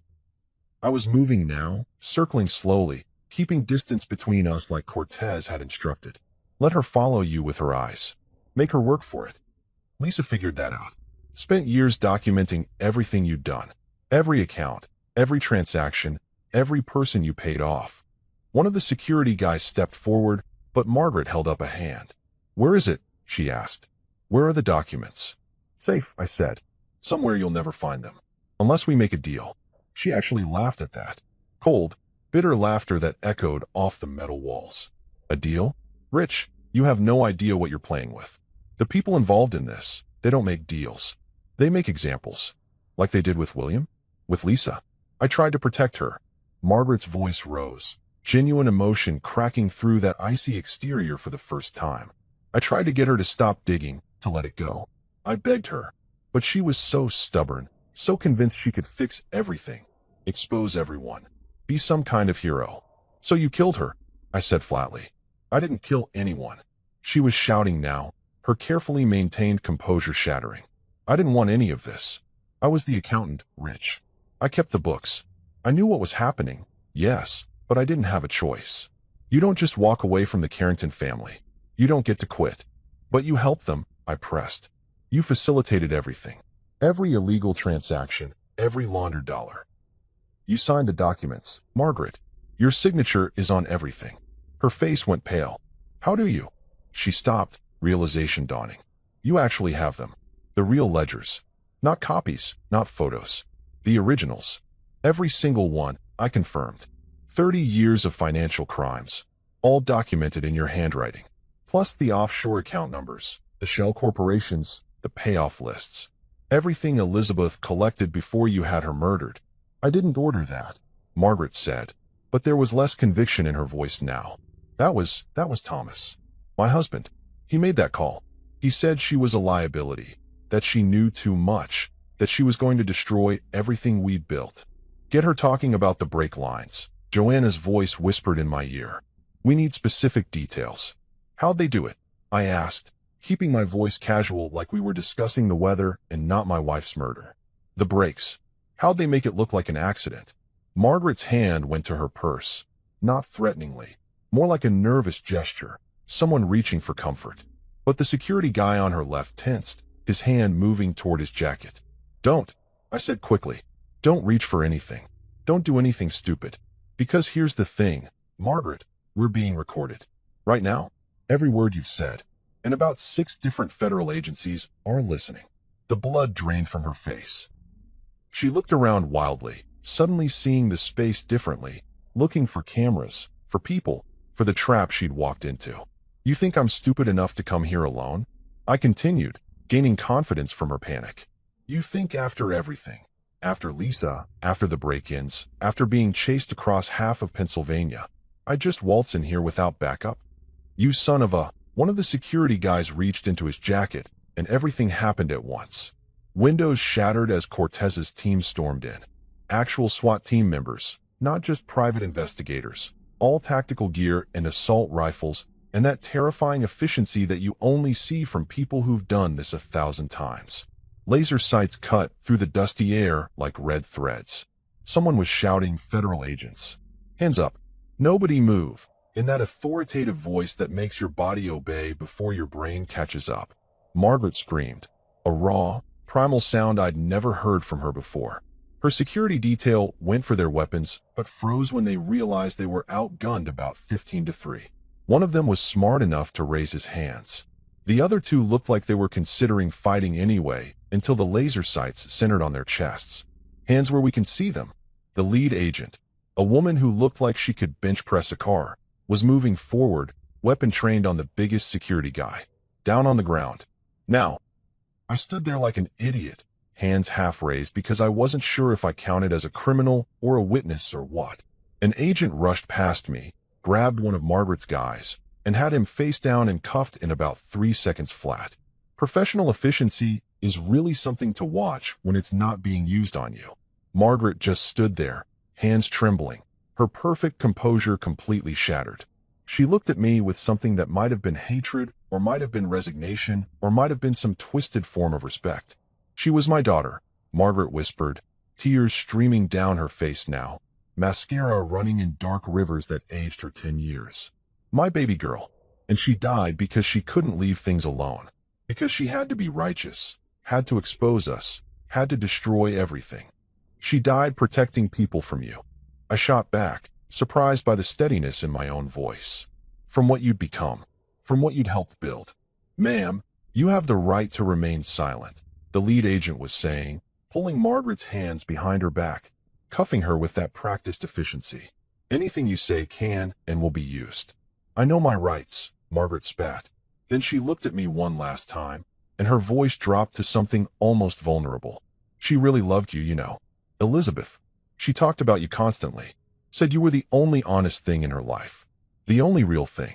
I was moving now, circling slowly, keeping distance between us like Cortez had instructed. Let her follow you with her eyes. Make her work for it. Lisa figured that out. Spent years documenting everything you'd done. Every account, every transaction, every person you paid off. One of the security guys stepped forward, but Margaret held up a hand. Where is it? She asked. Where are the documents? Safe, I said. Somewhere you'll never find them. Unless we make a deal. She actually laughed at that. Cold, bitter laughter that echoed off the metal walls. A deal? Rich, you have no idea what you're playing with. The people involved in this, they don't make deals. They make examples. Like they did with William? With Lisa. I tried to protect her. Margaret's voice rose, genuine emotion cracking through that icy exterior for the first time. I tried to get her to stop digging, to let it go. I begged her, but she was so stubborn, so convinced she could fix everything, expose everyone, be some kind of hero. So you killed her, I said flatly. I didn't kill anyone. She was shouting now, her carefully maintained composure shattering. I didn't want any of this. I was the accountant, Rich. I kept the books. I knew what was happening, yes, but I didn't have a choice. You don't just walk away from the Carrington family. You don't get to quit. But you helped them, I pressed. You facilitated everything. Every illegal transaction, every laundered dollar. You signed the documents, Margaret. Your signature is on everything. Her face went pale. How do you? She stopped, realization dawning. You actually have them. The real ledgers. Not copies, not photos. The originals. Every single one, I confirmed. 30 years of financial crimes. All documented in your handwriting. Plus the offshore account numbers, the shell corporations, the payoff lists. Everything Elizabeth collected before you had her murdered. I didn't order that, Margaret said, but there was less conviction in her voice now. That was Thomas. My husband. He made that call. He said she was a liability, that she knew too much, that she was going to destroy everything we'd built. Get her talking about the brake lines. Joanna's voice whispered in my ear. We need specific details. How'd they do it? I asked, keeping my voice casual like we were discussing the weather and not my wife's murder. The brakes. How'd they make it look like an accident? Margaret's hand went to her purse, not threateningly, more like a nervous gesture, someone reaching for comfort. But the security guy on her left tensed, his hand moving toward his jacket. Don't, I said quickly. Don't reach for anything. Don't do anything stupid. Because here's the thing, Margaret, we're being recorded. Right now, every word you've said. And about 6 different federal agencies are listening. The blood drained from her face. She looked around wildly, suddenly seeing the space differently, looking for cameras, for people, for the trap she'd walked into. You think I'm stupid enough to come here alone? I continued, gaining confidence from her panic. You think after everything, after Lisa, after the break-ins, after being chased across half of Pennsylvania, I'd just waltz in here without backup? You son of a... One of the security guys reached into his jacket, and everything happened at once. Windows shattered as Cortez's team stormed in. Actual SWAT team members, not just private investigators, all tactical gear and assault rifles, and that terrifying efficiency that you only see from people who've done this 1,000 times. Laser sights cut through the dusty air like red threads. Someone was shouting, "Federal agents. Hands up. Nobody move," in that authoritative voice that makes your body obey before your brain catches up. Margaret screamed, a raw, primal sound I'd never heard from her before. Her security detail went for their weapons, but froze when they realized they were outgunned about 15-3. One of them was smart enough to raise his hands. The other 2 looked like they were considering fighting anyway, until the laser sights centered on their chests. Hands where we can see them. The lead agent, a woman who looked like she could bench press a car, was moving forward, weapon trained on the biggest security guy. Down on the ground. Now. I stood there like an idiot, hands half raised because I wasn't sure if I counted as a criminal or a witness or what. An agent rushed past me, grabbed one of Margaret's guys, and had him face down and cuffed in about 3 seconds flat. Professional efficiency is really something to watch when it's not being used on you. Margaret just stood there, hands trembling, her perfect composure completely shattered. She looked at me with something that might have been hatred, or might have been resignation, or might have been some twisted form of respect. She was my daughter, Margaret whispered, tears streaming down her face now, mascara running in dark rivers that aged her 10 years. My baby girl. And she died because she couldn't leave things alone. Because she had to be righteous, had to expose us, had to destroy everything. She died protecting people from you. I shot back, surprised by the steadiness in my own voice. From what you'd become, from what you'd helped build. Ma'am, you have the right to remain silent, the lead agent was saying, pulling Margaret's hands behind her back, cuffing her with that practiced efficiency. Anything you say can and will be used. I know my rights, Margaret spat. Then she looked at me one last time, and her voice dropped to something almost vulnerable. She really loved you, you know. Elizabeth. She talked about you constantly. Said you were the only honest thing in her life. The only real thing.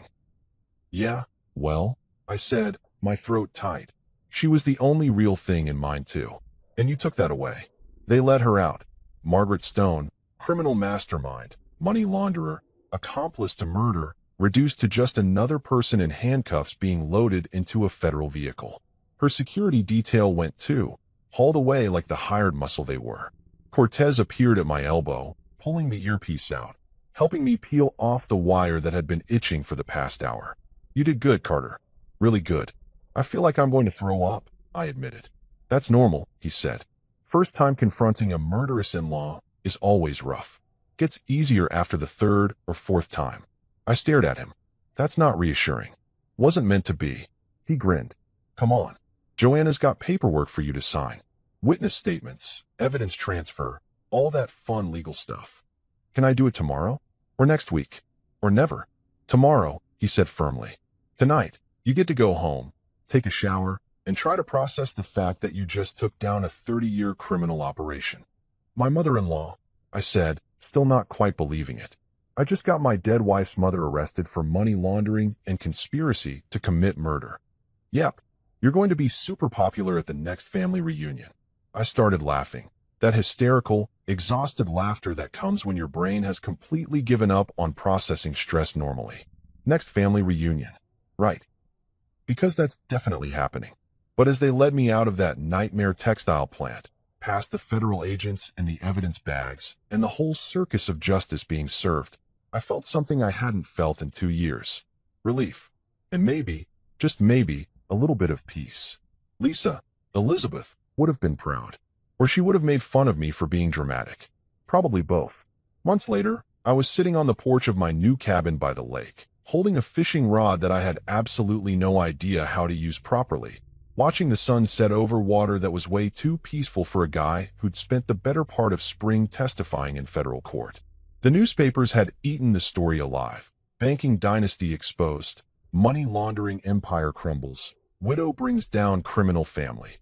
Yeah, well, I said, my throat tight. She was the only real thing in mine too. And you took that away. They let her out. Margaret Stone, criminal mastermind, money launderer, accomplice to murder, reduced to just another person in handcuffs being loaded into a federal vehicle. Her security detail went too, hauled away like the hired muscle they were. Cortez appeared at my elbow, pulling the earpiece out, helping me peel off the wire that had been itching for the past hour. You did good, Carter. Really good. I feel like I'm going to throw up, I admitted. That's normal, he said. First time confronting a murderous in-law is always rough. Gets easier after the third or fourth time. I stared at him. That's not reassuring. Wasn't meant to be. He grinned. Come on. Joanna's got paperwork for you to sign. Witness statements, evidence transfer, all that fun legal stuff. Can I do it tomorrow? Or next week? Or never? Tomorrow, he said firmly. Tonight, you get to go home, take a shower, and try to process the fact that you just took down a 30-year criminal operation. My mother-in-law, I said, still not quite believing it. I just got my dead wife's mother arrested for money laundering and conspiracy to commit murder. Yep, you're going to be super popular at the next family reunion. I started laughing. That hysterical, exhausted laughter that comes when your brain has completely given up on processing stress normally. Next family reunion. Right. Because that's definitely happening. But as they led me out of that nightmare textile plant, past the federal agents and the evidence bags, and the whole circus of justice being served, I felt something I hadn't felt in 2 years. Relief. And maybe, just maybe, a little bit of peace. Elizabeth, would have been proud. Or she would have made fun of me for being dramatic. Probably both. Months later, I was sitting on the porch of my new cabin by the lake, holding a fishing rod that I had absolutely no idea how to use properly, watching the sun set over water that was way too peaceful for a guy who'd spent the better part of spring testifying in federal court. The newspapers had eaten the story alive. Banking dynasty exposed. Money laundering empire crumbles. Widow brings down criminal family.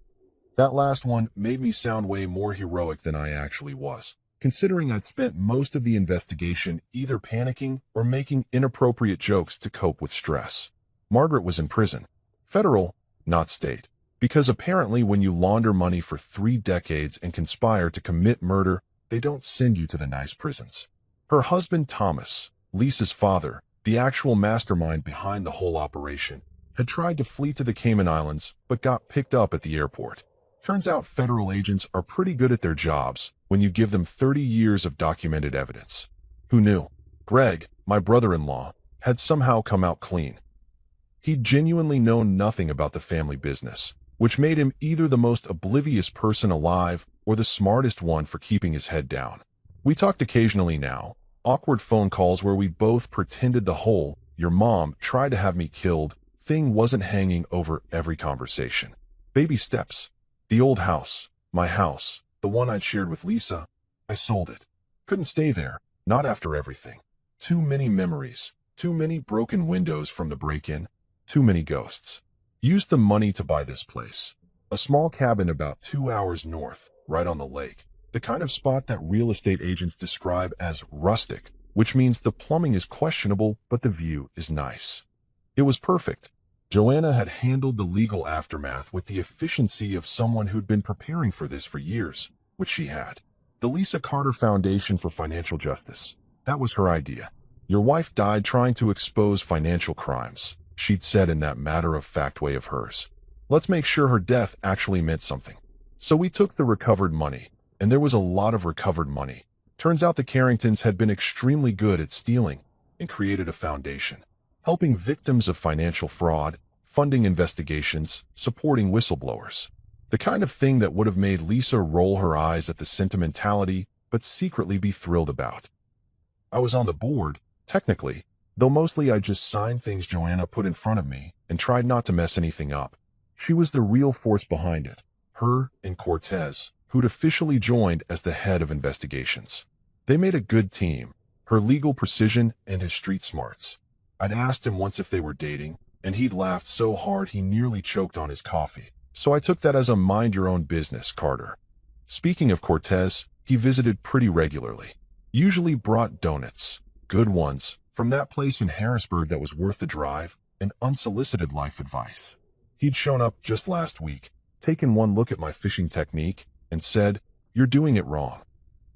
That last one made me sound way more heroic than I actually was, considering I'd spent most of the investigation either panicking or making inappropriate jokes to cope with stress. Margaret was in prison. Federal, not state. Because apparently when you launder money for 3 decades and conspire to commit murder, they don't send you to the nice prisons. Her husband Thomas, Lisa's father, the actual mastermind behind the whole operation, had tried to flee to the Cayman Islands but got picked up at the airport. Turns out federal agents are pretty good at their jobs when you give them 30 years of documented evidence. Who knew? Greg, my brother-in-law, had somehow come out clean. He'd genuinely known nothing about the family business, which made him either the most oblivious person alive or the smartest one for keeping his head down. We talked occasionally now, awkward phone calls where we both pretended the whole "your mom tried to have me killed" thing wasn't hanging over every conversation. Baby steps. The old house, my house, the one I'd shared with Lisa, I sold it. Couldn't stay there, not after everything. Too many memories, too many broken windows from the break-in, too many ghosts. Used the money to buy this place. A small cabin about 2 hours north, right on the lake. The kind of spot that real estate agents describe as rustic, which means the plumbing is questionable but the view is nice. It was perfect. Joanna had handled the legal aftermath with the efficiency of someone who'd been preparing for this for years, which she had. The Lisa Carter Foundation for Financial Justice. That was her idea. Your wife died trying to expose financial crimes, she'd said in that matter-of-fact way of hers. Let's make sure her death actually meant something. So we took the recovered money, and there was a lot of recovered money. Turns out the Carringtons had been extremely good at stealing and created a foundation, helping victims of financial fraud, funding investigations, supporting whistleblowers. The kind of thing that would have made Lisa roll her eyes at the sentimentality, but secretly be thrilled about. I was on the board, technically, though mostly I just signed things Joanna put in front of me and tried not to mess anything up. She was the real force behind it, her and Cortez, who'd officially joined as the head of investigations. They made a good team, her legal precision and his street smarts. I'd asked him once if they were dating, and he'd laughed so hard he nearly choked on his coffee. So I took that as a mind-your-own-business, Carter. Speaking of Cortez, he visited pretty regularly. Usually brought donuts, good ones, from that place in Harrisburg that was worth the drive, and unsolicited life advice. He'd shown up just last week, taken one look at my fishing technique, and said, "You're doing it wrong."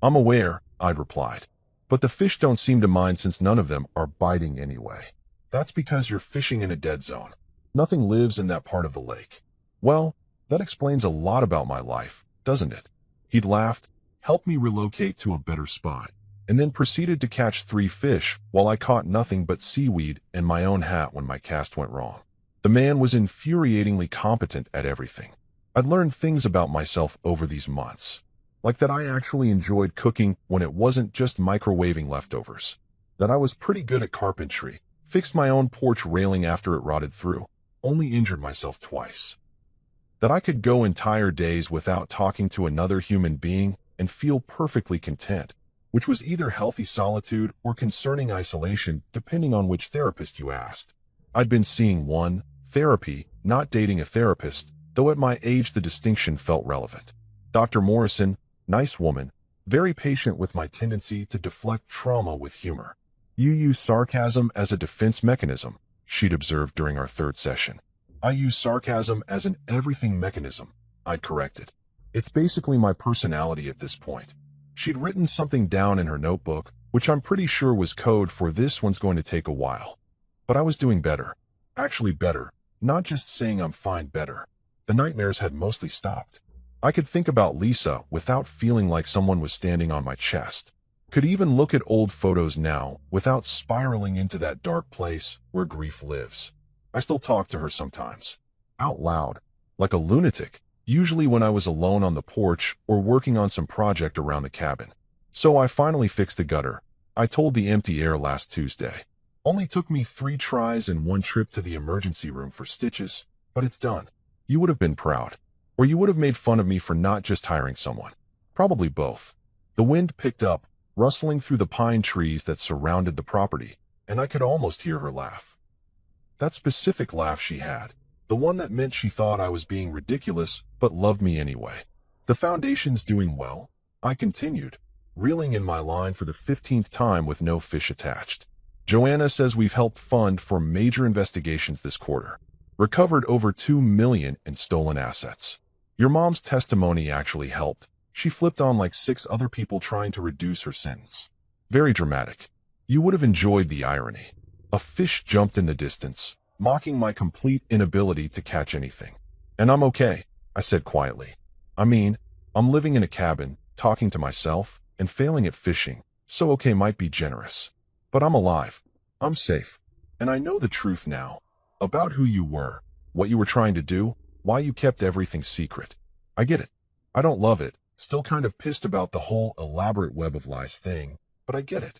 "I'm aware," I'd replied. "But the fish don't seem to mind since none of them are biting anyway." "That's because you're fishing in a dead zone. Nothing lives in that part of the lake." "Well, that explains a lot about my life, doesn't it?" He'd laughed, helped me relocate to a better spot, and then proceeded to catch 3 fish while I caught nothing but seaweed and my own hat when my cast went wrong. The man was infuriatingly competent at everything. I'd learned things about myself over these months, like that I actually enjoyed cooking when it wasn't just microwaving leftovers, that I was pretty good at carpentry, fixed my own porch railing after it rotted through, only injured myself twice, that I could go entire days without talking to another human being and feel perfectly content, which was either healthy solitude or concerning isolation, depending on which therapist you asked. I'd been seeing one, therapy, not dating a therapist, though at my age the distinction felt relevant. Dr. Morrison, nice woman, very patient with my tendency to deflect trauma with humor. "You use sarcasm as a defense mechanism," she'd observed during our 3rd session. "I use sarcasm as an everything mechanism," I'd corrected. "It's basically my personality at this point." She'd written something down in her notebook, which I'm pretty sure was code for "this one's going to take a while." But I was doing better. Actually better. Not just saying I'm fine, better. The nightmares had mostly stopped. I could think about Lisa without feeling like someone was standing on my chest. Could even look at old photos now without spiraling into that dark place where grief lives. I still talk to her sometimes. Out loud. Like a lunatic. Usually when I was alone on the porch or working on some project around the cabin. So I finally fixed the gutter. I told the empty air last Tuesday. Only took me 3 tries and 1 trip to the emergency room for stitches, but it's done. You would have been proud. Or you would have made fun of me for not just hiring someone. Probably both. The wind picked up, rustling through the pine trees that surrounded the property, and I could almost hear her laugh. That specific laugh she had, the one that meant she thought I was being ridiculous but loved me anyway. "The foundation's doing well," I continued, reeling in my line for the 15th time with no fish attached. "Joanna says we've helped fund for major investigations this quarter. Recovered over $2 million in stolen assets. Your mom's testimony actually helped. She flipped on like 6 other people trying to reduce her sentence. Very dramatic. You would have enjoyed the irony. A fish jumped in the distance, mocking my complete inability to catch anything. And I'm okay," I said quietly. "I mean, I'm living in a cabin, talking to myself, and failing at fishing, so okay might be generous. But I'm alive. I'm safe. And I know the truth now. About who you were, what you were trying to do, why you kept everything secret. I get it. I don't love it. Still kind of pissed about the whole elaborate web of lies thing, but I get it."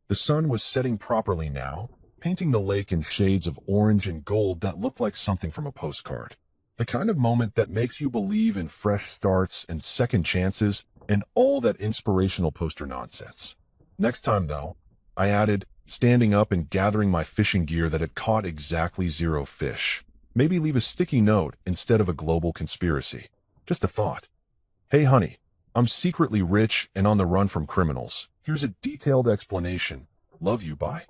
The sun was setting properly now, painting the lake in shades of orange and gold that looked like something from a postcard. The kind of moment that makes you believe in fresh starts and second chances and all that inspirational poster nonsense. "Next time, though," I added, standing up and gathering my fishing gear that had caught exactly 0 fish. "Maybe leave a sticky note instead of a global conspiracy. Just a thought. Hey, honey, I'm secretly rich and on the run from criminals. Here's a detailed explanation. Love you, bye."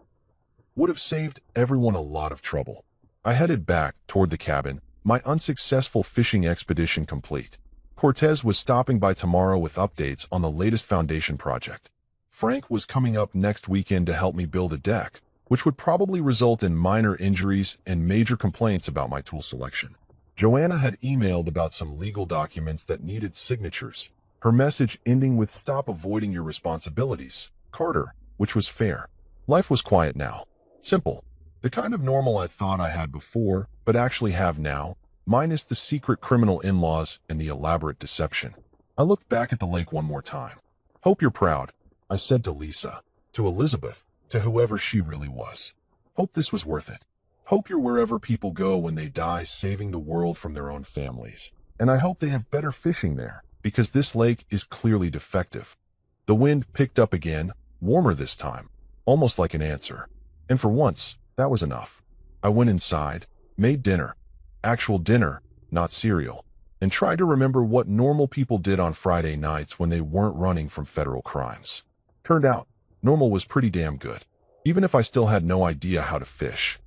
Would have saved everyone a lot of trouble. I headed back toward the cabin, my unsuccessful fishing expedition complete. Cortez was stopping by tomorrow with updates on the latest foundation project. Frank was coming up next weekend to help me build a deck, which would probably result in minor injuries and major complaints about my tool selection. Joanna had emailed about some legal documents that needed signatures, her message ending with "Stop avoiding your responsibilities, Carter," which was fair. Life was quiet now. Simple. The kind of normal I thought I had before, but actually have now, minus the secret criminal in-laws and the elaborate deception. I looked back at the lake one more time. "Hope you're proud," I said to Lisa, to Elizabeth, to whoever she really was. "Hope this was worth it. Hope you're wherever people go when they die, saving the world from their own families. And I hope they have better fishing there, because this lake is clearly defective." The wind picked up again, warmer this time, almost like an answer. And for once, that was enough. I went inside, made dinner. Actual dinner, not cereal. and tried to remember what normal people did on Friday nights when they weren't running from federal crimes. Turned out, normal was pretty damn good, even if I still had no idea how to fish.